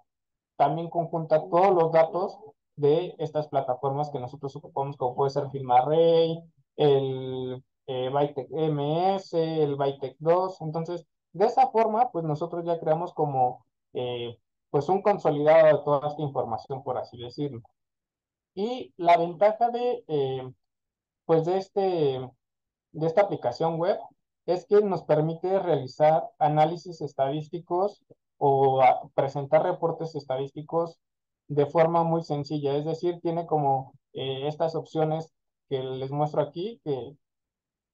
también conjunta todos los datos de estas plataformas que nosotros ocupamos, como puede ser FilmArray, el Bytec MS, el Bytec 2. Entonces, de esa forma, pues nosotros ya creamos como pues un consolidado de toda esta información, por así decirlo. Y la ventaja pues de esta aplicación web es que nos permite realizar análisis estadísticos o presentar reportes estadísticos de forma muy sencilla. Es decir, tiene como estas opciones que les muestro aquí, que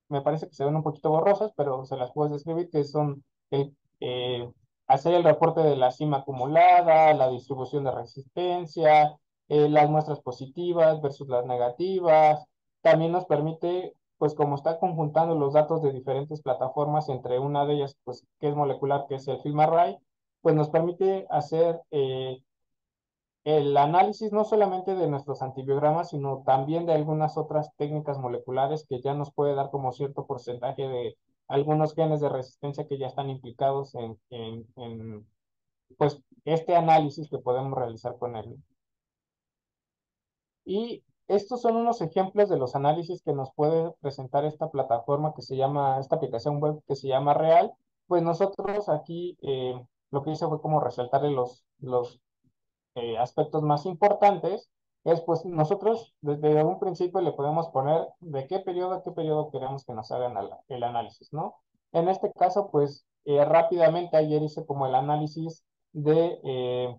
me parece que se ven un poquito borrosas, pero se las puedo describir, que son el, eh, hacer el reporte de la cima acumulada, la distribución de resistencia, las muestras positivas versus las negativas. También nos permite, pues como está conjuntando los datos de diferentes plataformas, entre una de ellas, pues que es molecular, que es el FilmArray, pues nos permite hacer el análisis no solamente de nuestros antibiogramas, sino también de algunas otras técnicas moleculares que ya nos puede dar como cierto porcentaje de algunos genes de resistencia que ya están implicados en pues, este análisis que podemos realizar con él. Y estos son unos ejemplos de los análisis que nos puede presentar esta plataforma que se llama, esta aplicación web que se llama Real. Pues nosotros aquí lo que hice fue como resaltarle los aspectos más importantes, es pues nosotros desde un principio le podemos poner de qué periodo a qué periodo queremos que nos hagan el análisis, ¿no? En este caso, pues rápidamente ayer hice como el análisis de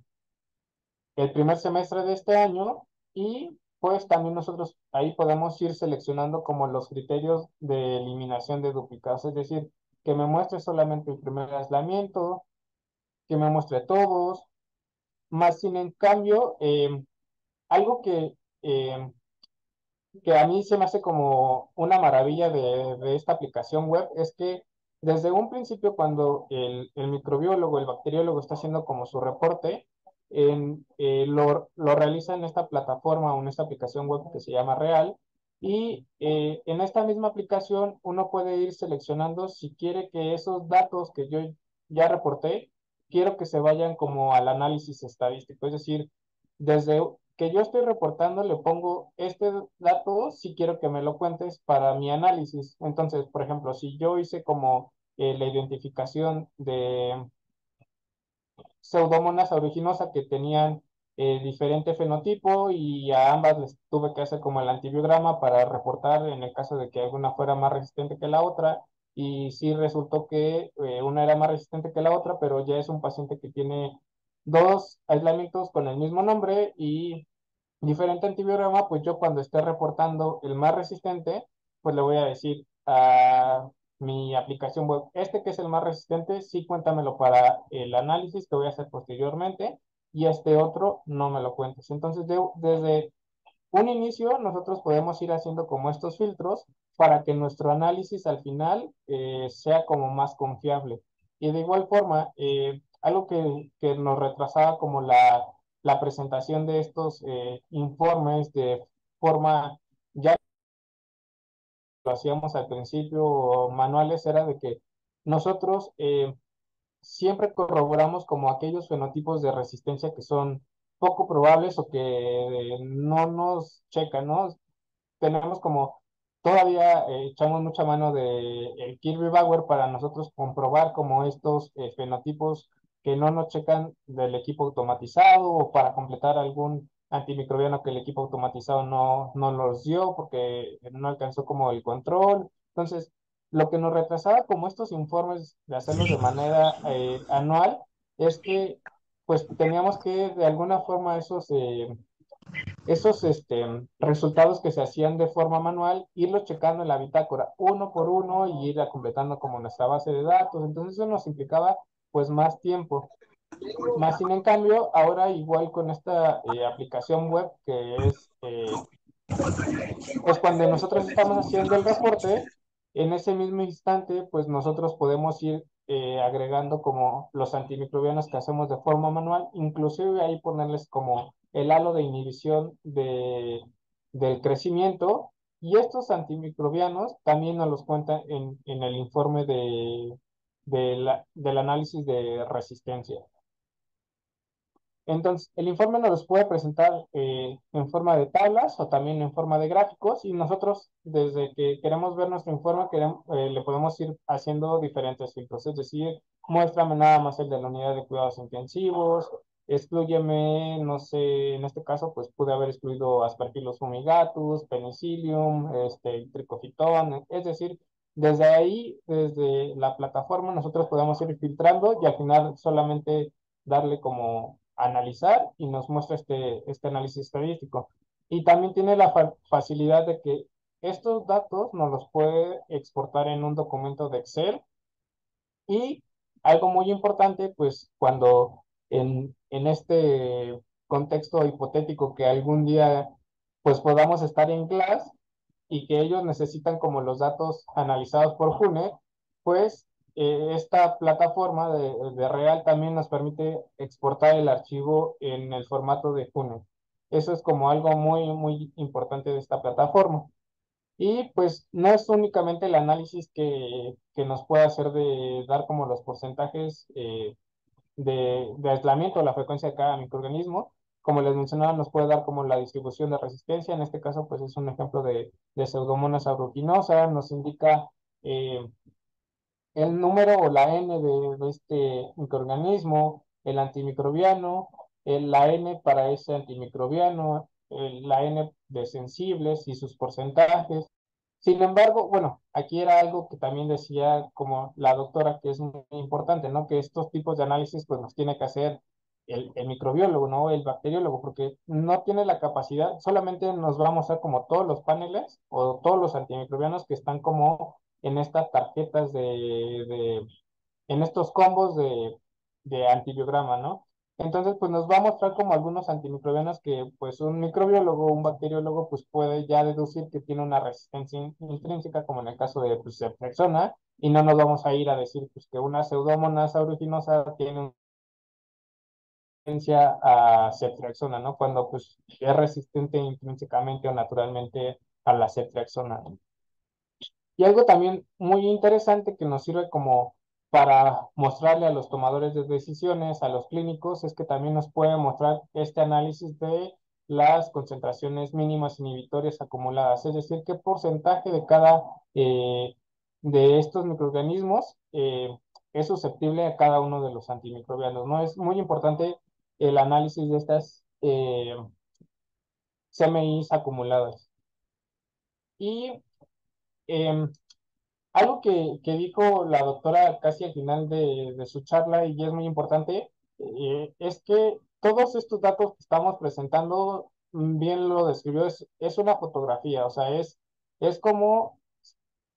el primer semestre de este año y pues también nosotros ahí podemos ir seleccionando como los criterios de eliminación de duplicados, es decir, que me muestre solamente el primer aislamiento, que me muestre todos, más sin en cambio, algo eh, que a mí se me hace como una maravilla de esta aplicación web es que desde un principio cuando el microbiólogo, el bacteriólogo está haciendo como su reporte, lo realiza en esta plataforma o en esta aplicación web que se llama Real y en esta misma aplicación uno puede ir seleccionando si quiere que esos datos que yo ya reporté, quiero que se vayan como al análisis estadístico, es decir, desde que yo estoy reportando, le pongo este dato si quiero que me lo cuentes para mi análisis. Entonces, por ejemplo, si yo hice como la identificación de Pseudomonas aeruginosa que tenían diferente fenotipo y a ambas les tuve que hacer como el antibiograma para reportar en el caso de que alguna fuera más resistente que la otra y sí resultó que una era más resistente que la otra, pero ya es un paciente que tiene dos aislamientos con el mismo nombre y diferente antibiograma, pues yo cuando esté reportando el más resistente, pues le voy a decir a mi aplicación web, este que es el más resistente, sí cuéntamelo para el análisis que voy a hacer posteriormente, y este otro no me lo cuentes. Entonces, desde un inicio, nosotros podemos ir haciendo como estos filtros para que nuestro análisis al final sea como más confiable. Y de igual forma, algo que nos retrasaba como la presentación de estos informes de forma, ya lo hacíamos al principio manuales, era de que nosotros siempre corroboramos como aquellos fenotipos de resistencia que son poco probables o que no nos checan, ¿no? Tenemos como, todavía echamos mucha mano de el Kirby Bauer para nosotros comprobar como estos fenotipos que no nos checan del equipo automatizado o para completar algún antimicrobiano que el equipo automatizado no los dio porque no alcanzó como el control. Entonces, lo que nos retrasaba como estos informes de hacerlos de manera anual es que pues teníamos que de alguna forma esos resultados que se hacían de forma manual, irlos checando en la bitácora uno por uno y ir completando como nuestra base de datos. Entonces eso nos implicaba pues más tiempo. Más sin en cambio, ahora igual con esta aplicación web que es pues cuando nosotros estamos haciendo el reporte, en ese mismo instante, pues nosotros podemos ir agregando como los antimicrobianos que hacemos de forma manual, inclusive ahí ponerles como el halo de inhibición del crecimiento, y estos antimicrobianos también nos los cuentan en el informe del análisis de resistencia. Entonces, el informe nos los puede presentar en forma de tablas o también en forma de gráficos y nosotros desde que queremos ver nuestro informe le podemos ir haciendo diferentes filtros, es decir, muéstrame nada más el de la unidad de cuidados intensivos, exclúyeme, no sé, en este caso pues pude haber excluido Aspergillus fumigatus, Penicillium, Tricofitón, es decir, Desde ahí, desde la plataforma, nosotros podemos ir filtrando y al final solamente darle como analizar y nos muestra este análisis estadístico. Y también tiene la facilidad de que estos datos nos los puede exportar en un documento de Excel y algo muy importante, pues cuando en este contexto hipotético que algún día pues podamos estar en clase y que ellos necesitan como los datos analizados por June, pues esta plataforma de Real también nos permite exportar el archivo en el formato de June. Eso es como algo muy importante de esta plataforma. Y pues no es únicamente el análisis que nos puede hacer de dar como los porcentajes de aislamiento, la frecuencia de cada microorganismo. Como les mencionaba, nos puede dar como la distribución de resistencia. En este caso, pues es un ejemplo de Pseudomonas aeruginosa. Nos indica eh, el número o la N de este microorganismo, el antimicrobiano, la N para ese antimicrobiano, la N de sensibles y sus porcentajes. Sin embargo, bueno, aquí era algo que también decía como la doctora que es muy importante, ¿no? Que estos tipos de análisis pues nos tiene que hacer el microbiólogo, ¿no? El bacteriólogo, porque no tiene la capacidad, solamente nos va a mostrar como todos los paneles o todos los antimicrobianos que están como en estas tarjetas en estos combos de antibiograma, ¿no? Entonces, pues nos va a mostrar como algunos antimicrobianos que, pues, un microbiólogo, un bacteriólogo, pues puede ya deducir que tiene una resistencia intrínseca, como en el caso de, pues, Ceftriaxona, y no nos vamos a ir a decir, pues, que una Pseudomonas aeruginosa tiene una resistencia a Ceftriaxona, ¿no? Cuando, pues, es resistente intrínsecamente o naturalmente a la Ceftriaxona. Y algo también muy interesante que nos sirve como para mostrarle a los tomadores de decisiones, a los clínicos, es que también nos puede mostrar este análisis de las concentraciones mínimas inhibitorias acumuladas, es decir, qué porcentaje de cada de estos microorganismos es susceptible a cada uno de los antimicrobianos, ¿no? Es muy importante el análisis de estas CMIs acumuladas. Y em, algo que dijo la doctora casi al final de su charla y es muy importante, es que todos estos datos que estamos presentando, bien lo describió, es una fotografía, o sea, es como,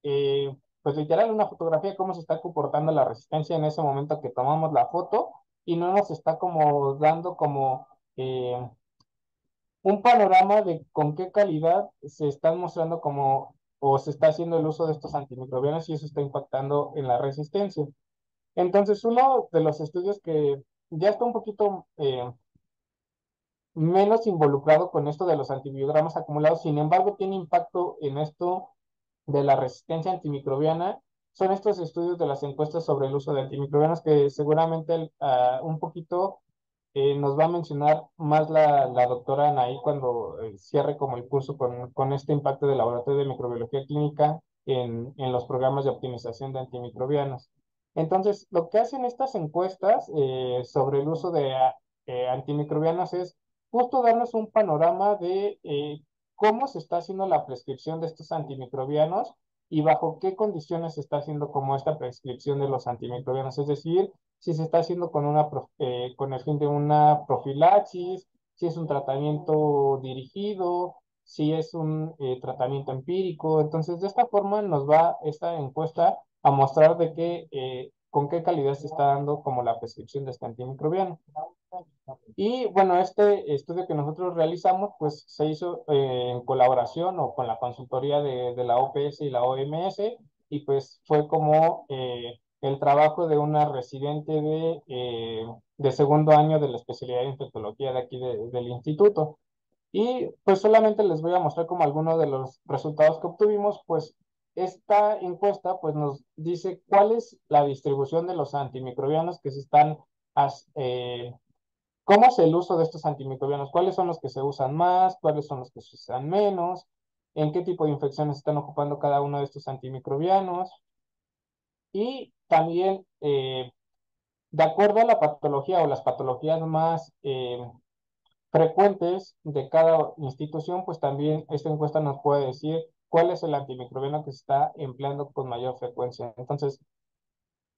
pues literal, una fotografía de cómo se está comportando la resistencia en ese momento que tomamos la foto y no nos está como dando como un panorama de con qué calidad se están mostrando como o se está haciendo el uso de estos antimicrobianos y eso está impactando en la resistencia. Entonces, uno de los estudios que ya está un poquito menos involucrado con esto de los antibiogramas acumulados, sin embargo, tiene impacto en esto de la resistencia antimicrobiana, son estos estudios de las encuestas sobre el uso de antimicrobianos que seguramente un poquito nos va a mencionar más la doctora Anaí cuando cierre como el curso con este impacto del laboratorio de microbiología clínica en los programas de optimización de antimicrobianos. Entonces, lo que hacen estas encuestas sobre el uso de antimicrobianos es justo darnos un panorama de cómo se está haciendo la prescripción de estos antimicrobianos y bajo qué condiciones se está haciendo como esta prescripción de los antimicrobianos, es decir, si se está haciendo con el fin de una profilaxis, si es un tratamiento dirigido, si es un tratamiento empírico. Entonces, de esta forma nos va esta encuesta a mostrar de con qué calidad se está dando como la prescripción de este antimicrobiano. Y bueno, este estudio que nosotros realizamos, pues se hizo en colaboración o con la consultoría de la OPS y la OMS, y pues fue como el trabajo de una residente de segundo año de la especialidad de infectología de aquí del instituto. Y pues solamente les voy a mostrar como algunos de los resultados que obtuvimos, pues esta encuesta pues nos dice cuál es la distribución de los antimicrobianos que se están ¿cómo es el uso de estos antimicrobianos? ¿Cuáles son los que se usan más? ¿Cuáles son los que se usan menos? ¿En qué tipo de infecciones están ocupando cada uno de estos antimicrobianos? Y también, de acuerdo a la patología o las patologías más frecuentes de cada institución, pues también esta encuesta nos puede decir cuál es el antimicrobiano que se está empleando con mayor frecuencia. Entonces,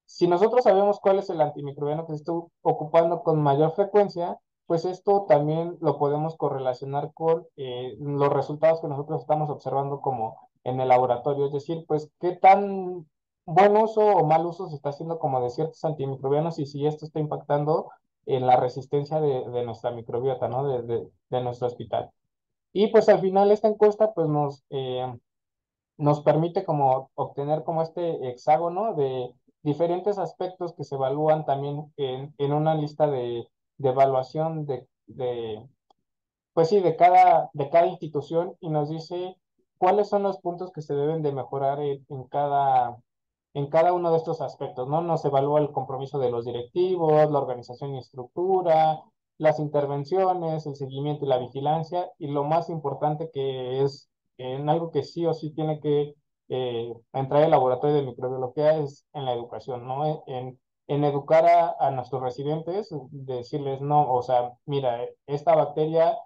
si nosotros sabemos cuál es el antimicrobiano que se está ocupando con mayor frecuencia, pues esto también lo podemos correlacionar con los resultados que nosotros estamos observando como en el laboratorio. Es decir, pues qué tan buen uso o mal uso se está haciendo como de ciertos antimicrobianos y si esto está impactando en la resistencia de nuestra microbiota, ¿no? De nuestro hospital. Y pues al final esta encuesta pues nos permite como obtener como este hexágono de diferentes aspectos que se evalúan también en una lista de evaluación pues sí, de cada institución y nos dice cuáles son los puntos que se deben de mejorar en cada uno de estos aspectos, ¿no? Nos evalúa el compromiso de los directivos, la organización y estructura, las intervenciones, el seguimiento y la vigilancia, y lo más importante que es en algo que sí o sí tiene que entrar el laboratorio de microbiología es en la educación, ¿no? En educar a nuestros residentes, decirles, no, o sea, mira, esta bacteria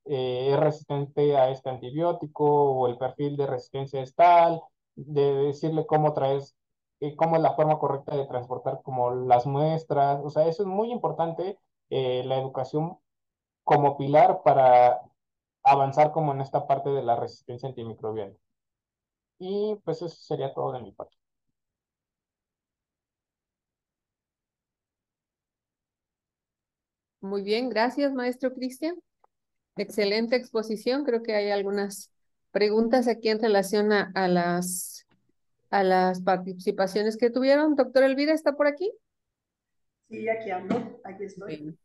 es resistente a este antibiótico o el perfil de resistencia es tal, de decirle cómo traes cómo es la forma correcta de transportar como las muestras, o sea, eso es muy importante, la educación como pilar para avanzar como en esta parte de la resistencia antimicrobiana. Y pues eso sería todo de mi parte. Muy bien, gracias, maestro Cristian. Excelente exposición. Creo que hay algunas preguntas aquí en relación a las participaciones que tuvieron. Doctor Elvira, ¿está por aquí? Sí, aquí ando, aquí estoy. Bien.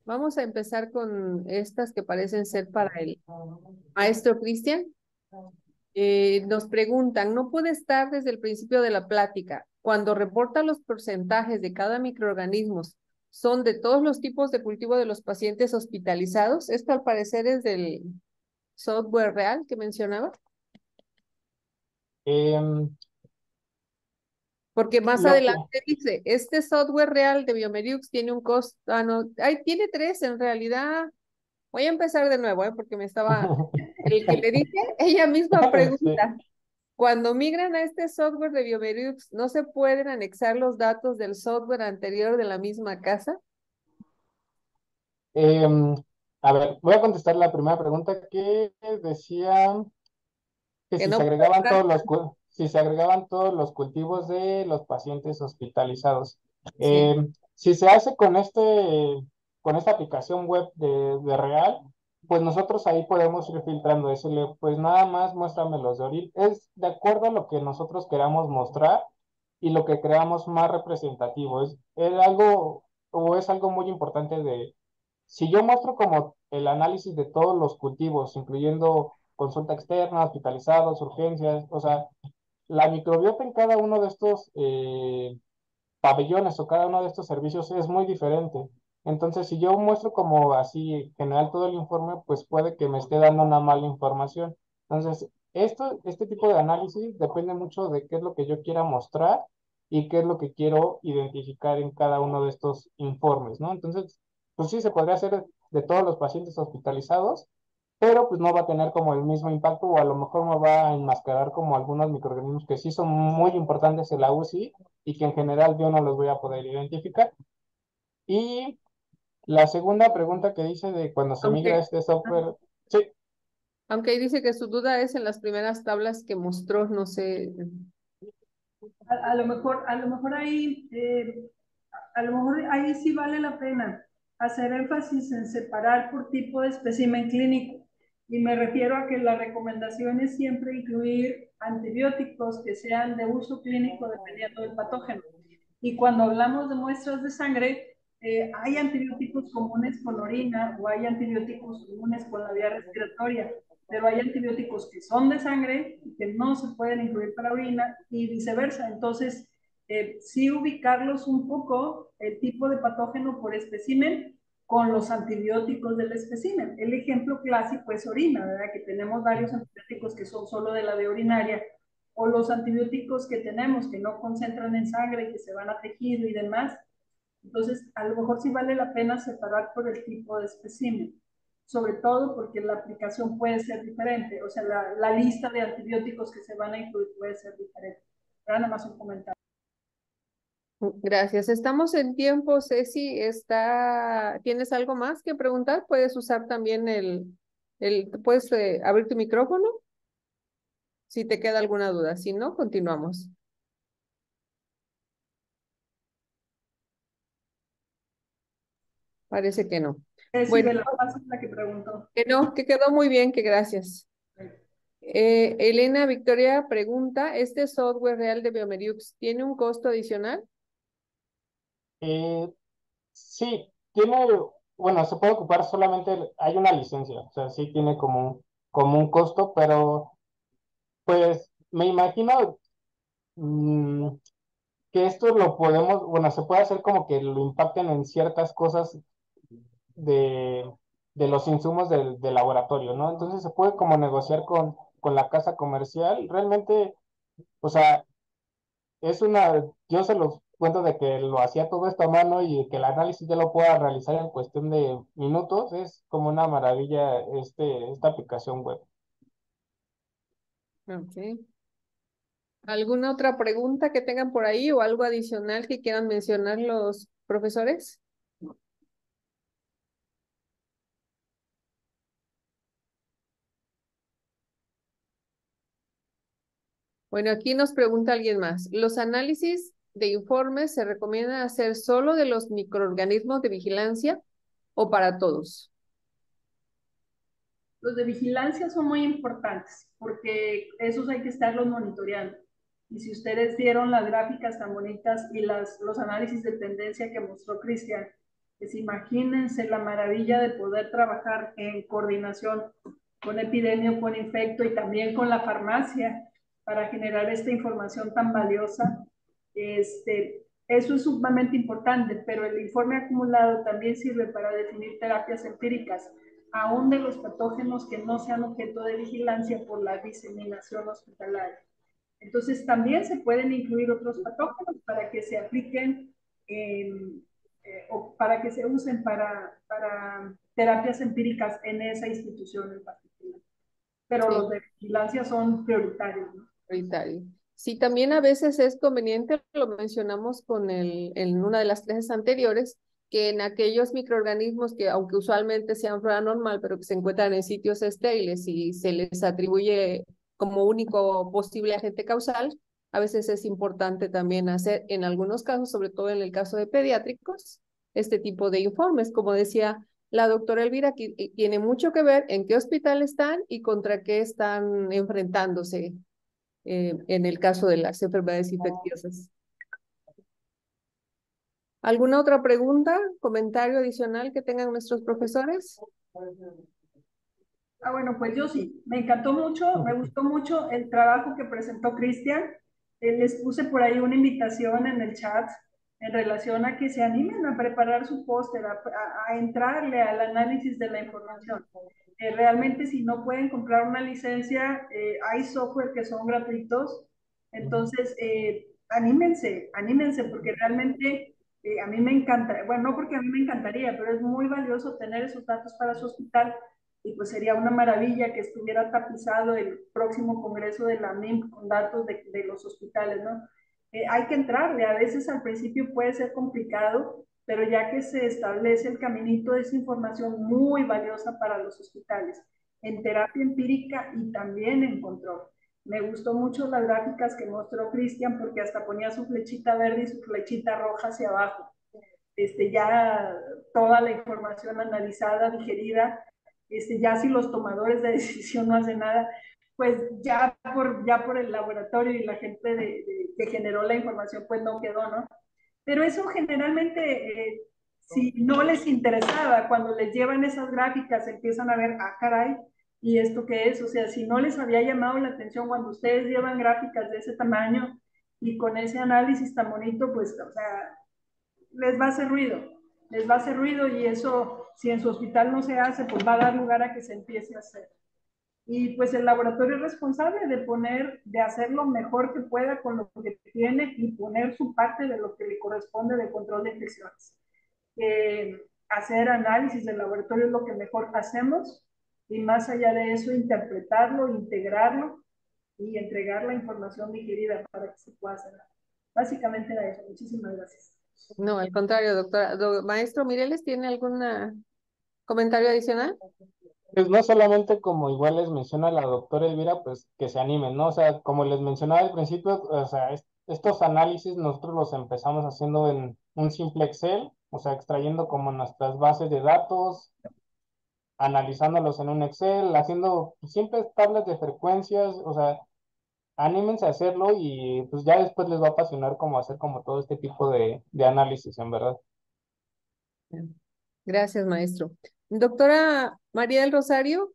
Vamos a empezar con estas que parecen ser para el maestro Cristian. Nos preguntan, ¿no puede estar desde el principio de la plática? Cuando reporta los porcentajes de cada microorganismo, ¿son de todos los tipos de cultivo de los pacientes hospitalizados? Esto al parecer es del software real que mencionaba. Em, Porque más lo que, adelante dice, este software real de Biomediux tiene un costo, no, tiene tres en realidad. Voy a empezar de nuevo, porque el que le dije, ella misma sí. pregunta, cuando migran a este software de Biomediux, ¿no se pueden anexar los datos del software anterior de la misma casa? Em, a ver, voy a contestar la primera pregunta que decía que Que si no se puede agregaban estar. si se agregaban todos los cultivos de los pacientes hospitalizados. Sí. Si se hace con esta aplicación web de Real, pues nosotros ahí podemos ir filtrando, decirle, pues nada más muéstrame los de Oril. Es de acuerdo a lo que nosotros queramos mostrar y lo que creamos más representativo. Es algo, o es algo muy importante si yo muestro como el análisis de todos los cultivos, incluyendo consulta externa, hospitalizados, urgencias, o sea, la microbiota en cada uno de estos pabellones o cada uno de estos servicios es muy diferente. Entonces, si yo muestro como así en general todo el informe, pues puede que me esté dando una mala información. Entonces, este tipo de análisis depende mucho de qué es lo que yo quiera mostrar y qué es lo que quiero identificar en cada uno de estos informes, ¿no? Entonces, pues sí, se podría hacer de todos los pacientes hospitalizados, pero pues no va a tener como el mismo impacto o a lo mejor me va a enmascarar como algunos microorganismos que sí son muy importantes en la UCI y que en general yo no los voy a poder identificar. Y la segunda pregunta que dice de cuando se migra Aunque, este software, sí, aunque ahí dice que su duda es en las primeras tablas que mostró, no sé. A lo mejor ahí, a lo mejor ahí sí vale la pena hacer énfasis en separar por tipo de espécimen clínico. Y me refiero a que la recomendación es siempre incluir antibióticos que sean de uso clínico dependiendo del patógeno. Y cuando hablamos de muestras de sangre, hay antibióticos comunes con orina o hay antibióticos comunes con la vía respiratoria, pero hay antibióticos que son de sangre y que no se pueden incluir para orina y viceversa. Entonces, sí ubicarlos un poco, el tipo de patógeno por espécimen con los antibióticos del espécimen. El ejemplo clásico es orina, ¿verdad? Que tenemos varios antibióticos que son solo de la vía urinaria, o los antibióticos que tenemos que no concentran en sangre, que se van a tejido y demás. Entonces, a lo mejor sí vale la pena separar por el tipo de espécimen. sobre todo porque la aplicación puede ser diferente, o sea, la lista de antibióticos que se van a incluir puede ser diferente. Era nada más un comentario. Gracias. Estamos en tiempo, Ceci. ¿Tienes algo más que preguntar? Puedes usar también puedes abrir tu micrófono si te queda alguna duda. Si no, continuamos. Parece que no. Sí, Bueno, de La Paz es la que preguntó. que no, que quedó muy bien, que gracias. Elena Victoria pregunta, ¿este software real de Biomediux tiene un costo adicional? Sí, tiene, bueno, se puede ocupar solamente, hay una licencia, o sea, sí tiene como un costo, pero pues me imagino que esto lo podemos, bueno, se puede hacer como que lo impacten en ciertas cosas de, de los insumos del laboratorio, ¿no? Entonces se puede como negociar con la casa comercial. Realmente, o sea, yo se los cuento de que lo hacía todo esto a mano y que el análisis ya lo pueda realizar en cuestión de minutos. Es como una maravilla esta aplicación web. Ok. ¿Alguna otra pregunta que tengan por ahí o algo adicional que quieran mencionar los profesores? Bueno, aquí nos pregunta alguien más. ¿Los análisis de informes se recomiendan hacer solo de los microorganismos de vigilancia o para todos? Los de vigilancia son muy importantes porque esos hay que estarlos monitoreando. Y si ustedes vieron las gráficas tan bonitas y los análisis de tendencia que mostró Cristian, pues imagínense la maravilla de poder trabajar en coordinación con epidemia, con infecto y también con la farmacia para generar esta información tan valiosa. Eso es sumamente importante, pero el informe acumulado también sirve para definir terapias empíricas aún de los patógenos que no sean objeto de vigilancia por la diseminación hospitalaria. Entonces, también se pueden incluir otros patógenos para que se apliquen o para que se usen para terapias empíricas en esa institución en particular. Pero los Sí, de vigilancia son prioritarios, ¿no? prioritario. Sí, también a veces es conveniente, lo mencionamos en una de las clases anteriores, que en aquellos microorganismos que, aunque usualmente sean flora normal, pero que se encuentran en sitios estériles y se les atribuye como único posible agente causal, a veces es importante también hacer, en algunos casos, sobre todo en el caso de pediátricos, este tipo de informes. Como decía la doctora Elvira, que tiene mucho que ver en qué hospital están y contra qué están enfrentándose en el caso de las enfermedades infecciosas. ¿Alguna otra pregunta, comentario adicional que tengan nuestros profesores? Bueno, pues yo sí, me encantó mucho, me gustó mucho el trabajo que presentó Cristian. Les puse por ahí una invitación en el chat en relación a que se animen a preparar su póster, a entrarle al análisis de la información. Realmente si no pueden comprar una licencia, hay software que son gratuitos, entonces anímense, porque realmente a mí me encanta, bueno, no porque a mí me encantaría, pero es muy valioso tener esos datos para su hospital y pues sería una maravilla que estuviera tapizado el próximo congreso de la MIM con datos de los hospitales, ¿no? Hay que entrarle, a veces al principio puede ser complicado, pero ya que se establece el caminito, es información muy valiosa para los hospitales, en terapia empírica y también en control. Me gustó mucho las gráficas que mostró Cristian porque hasta ponía su flechita verde y su flechita roja hacia abajo. Ya toda la información analizada, digerida, ya si los tomadores de decisión no hacen nada, pues ya por el laboratorio y la gente que generó la información, pues no quedó, ¿no? Pero eso generalmente, si no les interesaba, cuando les llevan esas gráficas, empiezan a ver, ah, caray, ¿y esto qué es? O sea, si no les había llamado la atención cuando ustedes llevan gráficas de ese tamaño y con ese análisis tan bonito, pues, o sea, les va a hacer ruido y eso, si en su hospital no se hace, pues va a dar lugar a que se empiece a hacer. Y pues el laboratorio es responsable de hacer lo mejor que pueda con lo que tiene y poner su parte de lo que le corresponde de control de infecciones. hacer análisis de laboratorio es lo que mejor hacemos, y más allá de eso, interpretarlo, integrarlo y entregar la información digerida para que se pueda hacer. Básicamente era eso. Muchísimas gracias. No, al contrario, doctora. Maestro Mireles, ¿tiene algún comentario adicional? Pues no solamente como igual les menciona la doctora Elvira, pues que se animen, ¿no? O sea, como les mencionaba al principio, o sea, estos análisis nosotros los empezamos haciendo en un simple Excel, o sea, extrayendo como nuestras bases de datos, analizándolos en un Excel, haciendo simples tablas de frecuencias, o sea, anímense a hacerlo y pues ya después les va a apasionar como hacer como todo este tipo de análisis, en verdad. Gracias, maestro. Doctora María del Rosario.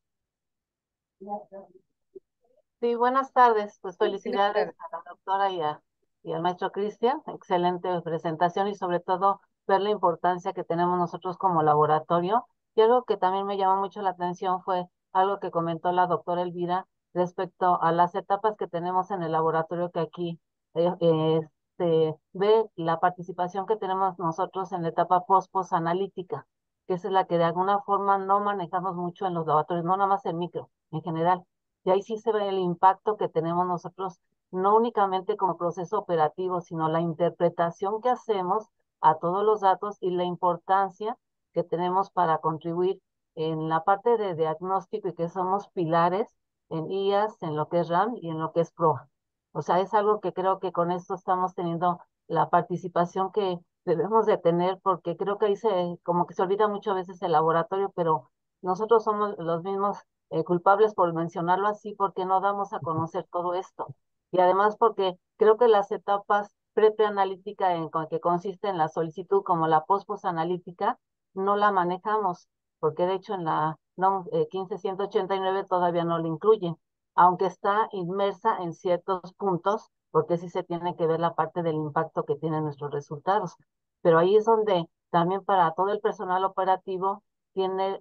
Sí, buenas tardes. Pues Buenas felicidades tardes. a la doctora y al maestro Cristian. Excelente presentación y sobre todo ver la importancia que tenemos nosotros como laboratorio. Y algo que también me llamó mucho la atención fue algo que comentó la doctora Elvira respecto a las etapas que tenemos en el laboratorio, que aquí se ve la participación que tenemos nosotros en la etapa post-analítica, que esa es la que de alguna forma no manejamos mucho en los laboratorios, no nada más en micro, en general. Y ahí sí se ve el impacto que tenemos nosotros, no únicamente como proceso operativo, sino la interpretación que hacemos a todos los datos y la importancia que tenemos para contribuir en la parte de diagnóstico y que somos pilares en IAS, en lo que es RAM y en lo que es PROA. O sea, es algo que creo que con esto estamos teniendo la participación que debemos de tener, porque creo que ahí como que se olvida muchas veces el laboratorio, pero nosotros somos los mismos culpables por mencionarlo así, porque no damos a conocer todo esto. Y además porque creo que las etapas pre-analítica que consiste en la solicitud como la post-analítica, no la manejamos, porque de hecho en la NOM 15189 todavía no la incluyen, aunque está inmersa en ciertos puntos, porque sí se tiene que ver la parte del impacto que tienen nuestros resultados. Pero ahí es donde también para todo el personal operativo tiene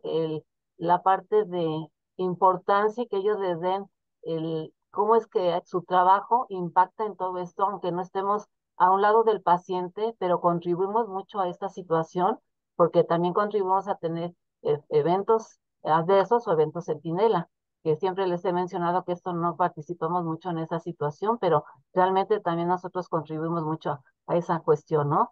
la parte de importancia y que ellos les den cómo es que su trabajo impacta en todo esto, aunque no estemos a un lado del paciente, pero contribuimos mucho a esta situación, porque también contribuimos a tener eventos adversos o eventos centinela, que siempre les he mencionado que esto no participamos mucho en esa situación, pero realmente también nosotros contribuimos mucho a esa cuestión, ¿no?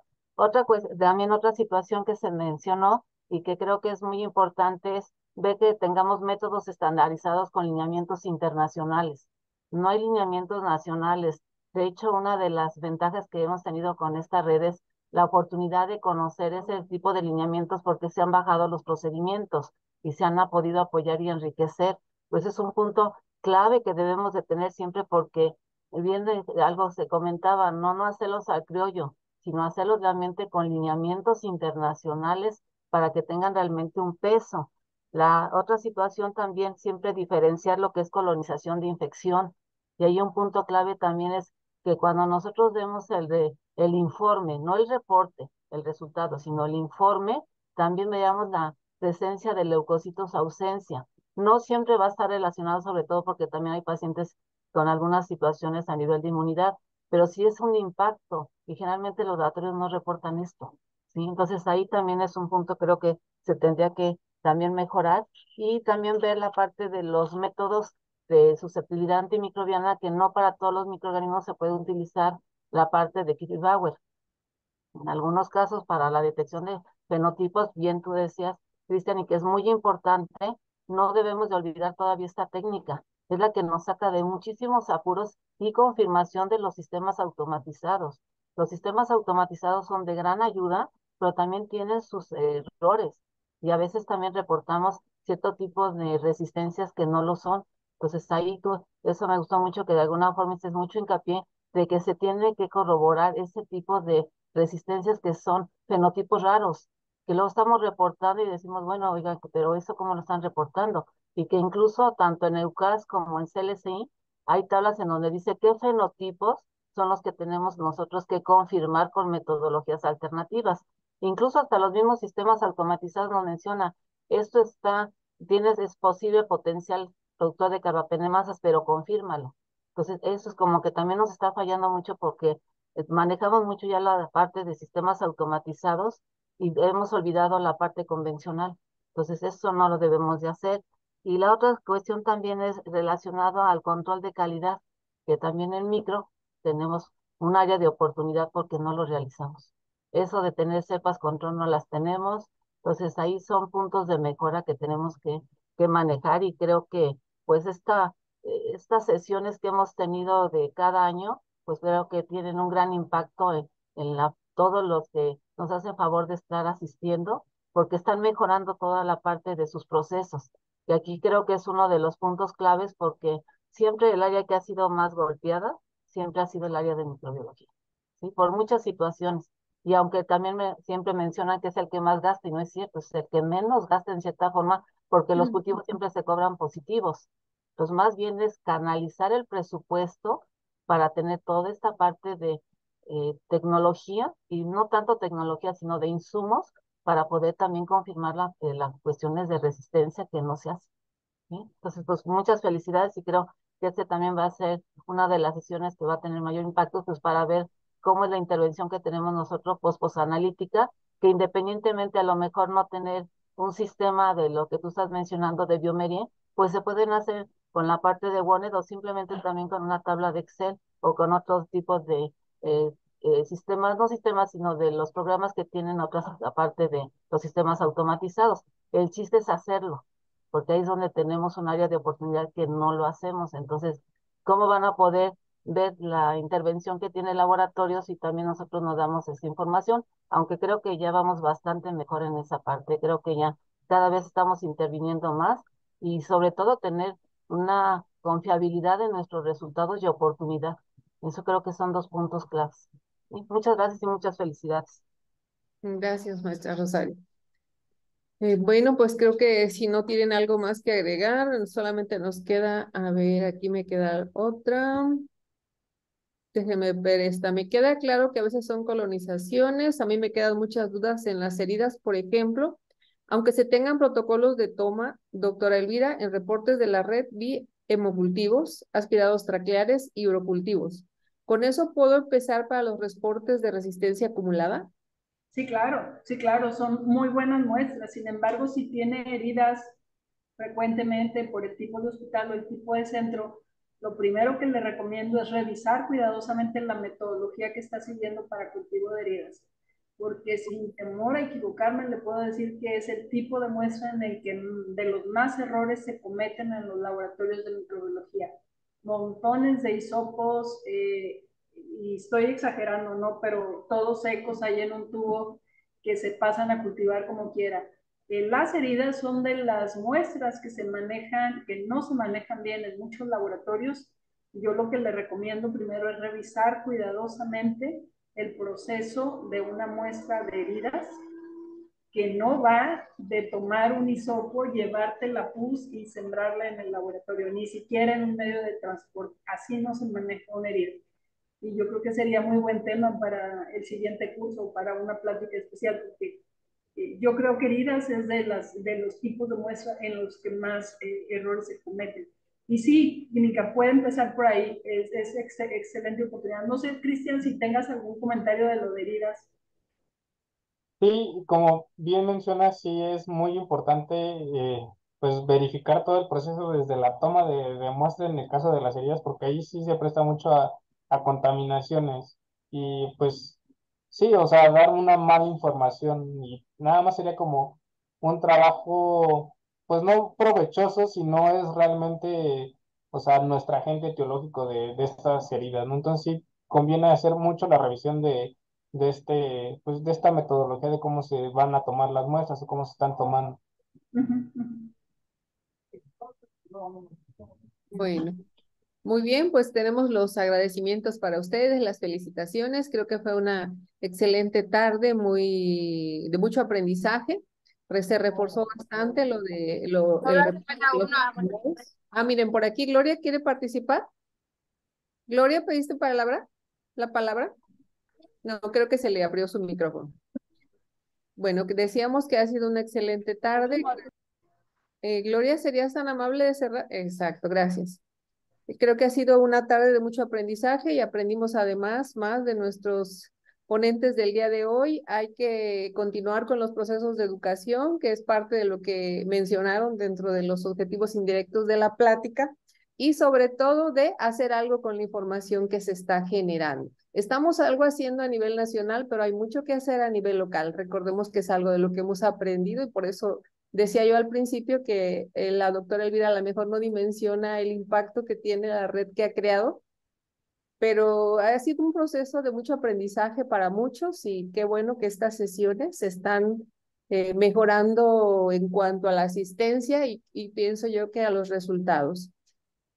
También otra situación que se mencionó y que creo que es muy importante es ver que tengamos métodos estandarizados con lineamientos internacionales. No hay lineamientos nacionales. De hecho, una de las ventajas que hemos tenido con esta red es la oportunidad de conocer ese tipo de lineamientos porque se han bajado los procedimientos y se han podido apoyar y enriquecer. Pues es un punto clave que debemos de tener siempre porque bien algo se comentaba, no hacerlos al criollo, sino hacerlos realmente con lineamientos internacionales para que tengan realmente un peso. La otra situación también siempre diferenciar lo que es colonización de infección. Y ahí un punto clave también es que cuando nosotros vemos el informe, no el reporte, el resultado, sino el informe, también veamos la presencia de leucocitos ausencia. No siempre va a estar relacionado, sobre todo porque también hay pacientes con algunas situaciones a nivel de inmunidad, pero sí es un impacto y generalmente los laboratorios no reportan esto. ¿Sí? Entonces ahí también es un punto creo que se tendría que también mejorar y también ver la parte de los métodos de susceptibilidad antimicrobiana, que no para todos los microorganismos se puede utilizar la parte de Kirby-Bauer. En algunos casos para la detección de fenotipos, bien tú decías, Cristian, y que es muy importante, no debemos de olvidar todavía esta técnica. Es la que nos saca de muchísimos apuros y confirmación de los sistemas automatizados. Los sistemas automatizados son de gran ayuda, pero también tienen sus errores y a veces también reportamos cierto tipo de resistencias que no lo son. Entonces ahí eso me gustó mucho que de alguna forma hiciste mucho hincapié de que se tiene que corroborar ese tipo de resistencias que son fenotipos raros, que luego estamos reportando y decimos, bueno, oiga, pero eso cómo lo están reportando, y que incluso tanto en EUCAS como en CLCI hay tablas en donde dice qué fenotipos son los que tenemos nosotros que confirmar con metodologías alternativas. Incluso hasta los mismos sistemas automatizados nos menciona, esto es posible potencial productor de carbapenemasas, pero confírmalo. Entonces, eso es como que también nos está fallando mucho porque manejamos mucho ya la parte de sistemas automatizados y hemos olvidado la parte convencional. Entonces, eso no lo debemos de hacer. Y la otra cuestión también es relacionada al control de calidad, que también en micro tenemos un área de oportunidad porque no lo realizamos. Eso de tener cepas control no las tenemos, entonces ahí son puntos de mejora que tenemos que manejar y creo que pues estas sesiones que hemos tenido de cada año, pues creo que tienen un gran impacto en todos los que nos hacen favor de estar asistiendo, porque están mejorando toda la parte de sus procesos. Y aquí creo que es uno de los puntos claves porque siempre el área que ha sido más golpeada, siempre ha sido el área de microbiología, ¿sí? Por muchas situaciones. Y aunque también siempre mencionan que es el que más gasta, y no es cierto, es el que menos gasta en cierta forma, porque los cultivos siempre se cobran positivos. Entonces, más bien es canalizar el presupuesto para tener toda esta parte de tecnología, y no tanto tecnología, sino de insumos, para poder también confirmar las cuestiones de resistencia que no se hacen, ¿sí? Entonces, pues muchas felicidades y creo que este también va a ser una de las sesiones que va a tener mayor impacto, pues para ver cómo es la intervención que tenemos nosotros posanalítica, que independientemente a lo mejor no tener un sistema de lo que tú estás mencionando de biomería, pues se pueden hacer con la parte de WONED o simplemente también con una tabla de Excel o con otros tipos de eh, sistemas, no sistemas, sino de los programas que tienen otras, aparte de los sistemas automatizados. El chiste es hacerlo, porque ahí es donde tenemos un área de oportunidad que no lo hacemos. Entonces, ¿cómo van a poder ver la intervención que tiene el laboratorio si también nosotros nos damos esa información? Aunque creo que ya vamos bastante mejor en esa parte, creo que ya cada vez estamos interviniendo más y sobre todo tener una confiabilidad en nuestros resultados y oportunidad. Eso creo que son dos puntos claves. Y muchas gracias y muchas felicidades. Gracias, maestra Rosario. Bueno, pues creo que si no tienen algo más que agregar, solamente nos queda, a ver, aquí me queda otra. Déjeme ver esta. Me queda claro que a veces son colonizaciones. A mí me quedan muchas dudas en las heridas, por ejemplo. Aunque se tengan protocolos de toma, doctora Elvira, en reportes de la red vi hemocultivos, aspirados traqueares y urocultivos. ¿Con eso puedo empezar para los reportes de resistencia acumulada? Sí, claro, son muy buenas muestras. Sin embargo, si tiene heridas frecuentemente por el tipo de hospital o el tipo de centro, lo primero que le recomiendo es revisar cuidadosamente la metodología que está siguiendo para cultivo de heridas, porque sin temor a equivocarme le puedo decir que es el tipo de muestra en el que de los más errores se cometen en los laboratorios de microbiología. Montones de hisopos, y estoy exagerando, ¿no? Pero todos secos ahí en un tubo que se pasan a cultivar como quiera. Las heridas son de las muestras que se manejan, que no se manejan bien en muchos laboratorios. Yo lo que le recomiendo primero es revisar cuidadosamente el proceso de una muestra de heridas, que no va de tomar un hisopo, llevarte la pus y sembrarla en el laboratorio, ni siquiera en un medio de transporte. Así no se maneja una herida. Y yo creo que sería muy buen tema para el siguiente curso, para una plática especial, porque yo creo que heridas es de los tipos de muestra en los que más errores se cometen. Y sí, Clínica, puede empezar por ahí, es excelente oportunidad. No sé, Cristian, si tengas algún comentario de lo de heridas. Sí, como bien mencionas, sí es muy importante pues verificar todo el proceso desde la toma de muestra en el caso de las heridas, porque ahí sí se presta mucho a contaminaciones. Y pues sí, o sea, dar una mala información y nada más sería como un trabajo, pues no provechoso, sino es realmente, o sea, nuestro agente etiológico de estas heridas, ¿no? Entonces sí conviene hacer mucho la revisión pues de esta metodología de cómo se van a tomar las muestras o cómo se están tomando. Bueno, muy bien, pues tenemos los agradecimientos para ustedes, las felicitaciones. Creo que fue una excelente tarde, de mucho aprendizaje. Se reforzó bastante lo de el reporte de los actividades. Ah, miren, por aquí Gloria quiere participar. Gloria, ¿pediste palabra? ¿La palabra? No, creo que se le abrió su micrófono. Bueno, que decíamos que ha sido una excelente tarde. Gloria, ¿serías tan amable de cerrar? Exacto, gracias. Creo que ha sido una tarde de mucho aprendizaje y aprendimos además más de nuestros ponentes del día de hoy. Hay que continuar con los procesos de educación, que es parte de lo que mencionaron dentro de los objetivos indirectos de la plática, y sobre todo de hacer algo con la información que se está generando. Estamos algo haciendo a nivel nacional, pero hay mucho que hacer a nivel local. Recordemos que es algo de lo que hemos aprendido y por eso decía yo al principio que la doctora Elvira a lo mejor no dimensiona el impacto que tiene la red que ha creado, pero ha sido un proceso de mucho aprendizaje para muchos y qué bueno que estas sesiones se están mejorando en cuanto a la asistencia y pienso yo que a los resultados.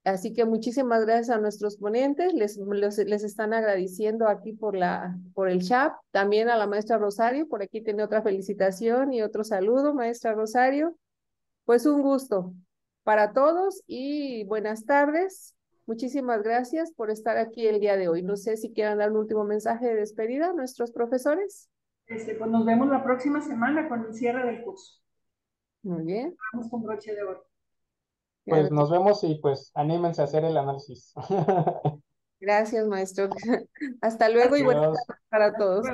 Así que muchísimas gracias a nuestros ponentes, les están agradeciendo aquí por el chat, también a la maestra Rosario, por aquí tiene otra felicitación y otro saludo, maestra Rosario. Pues un gusto para todos y buenas tardes. Muchísimas gracias por estar aquí el día de hoy. No sé si quieran dar un último mensaje de despedida a nuestros profesores. Pues nos vemos la próxima semana con el cierre del curso. Muy bien. Vamos con broche de oro. Pues nos vemos y pues anímense a hacer el análisis. Gracias, maestro. Hasta luego y buenas Adiós. tardes para todos.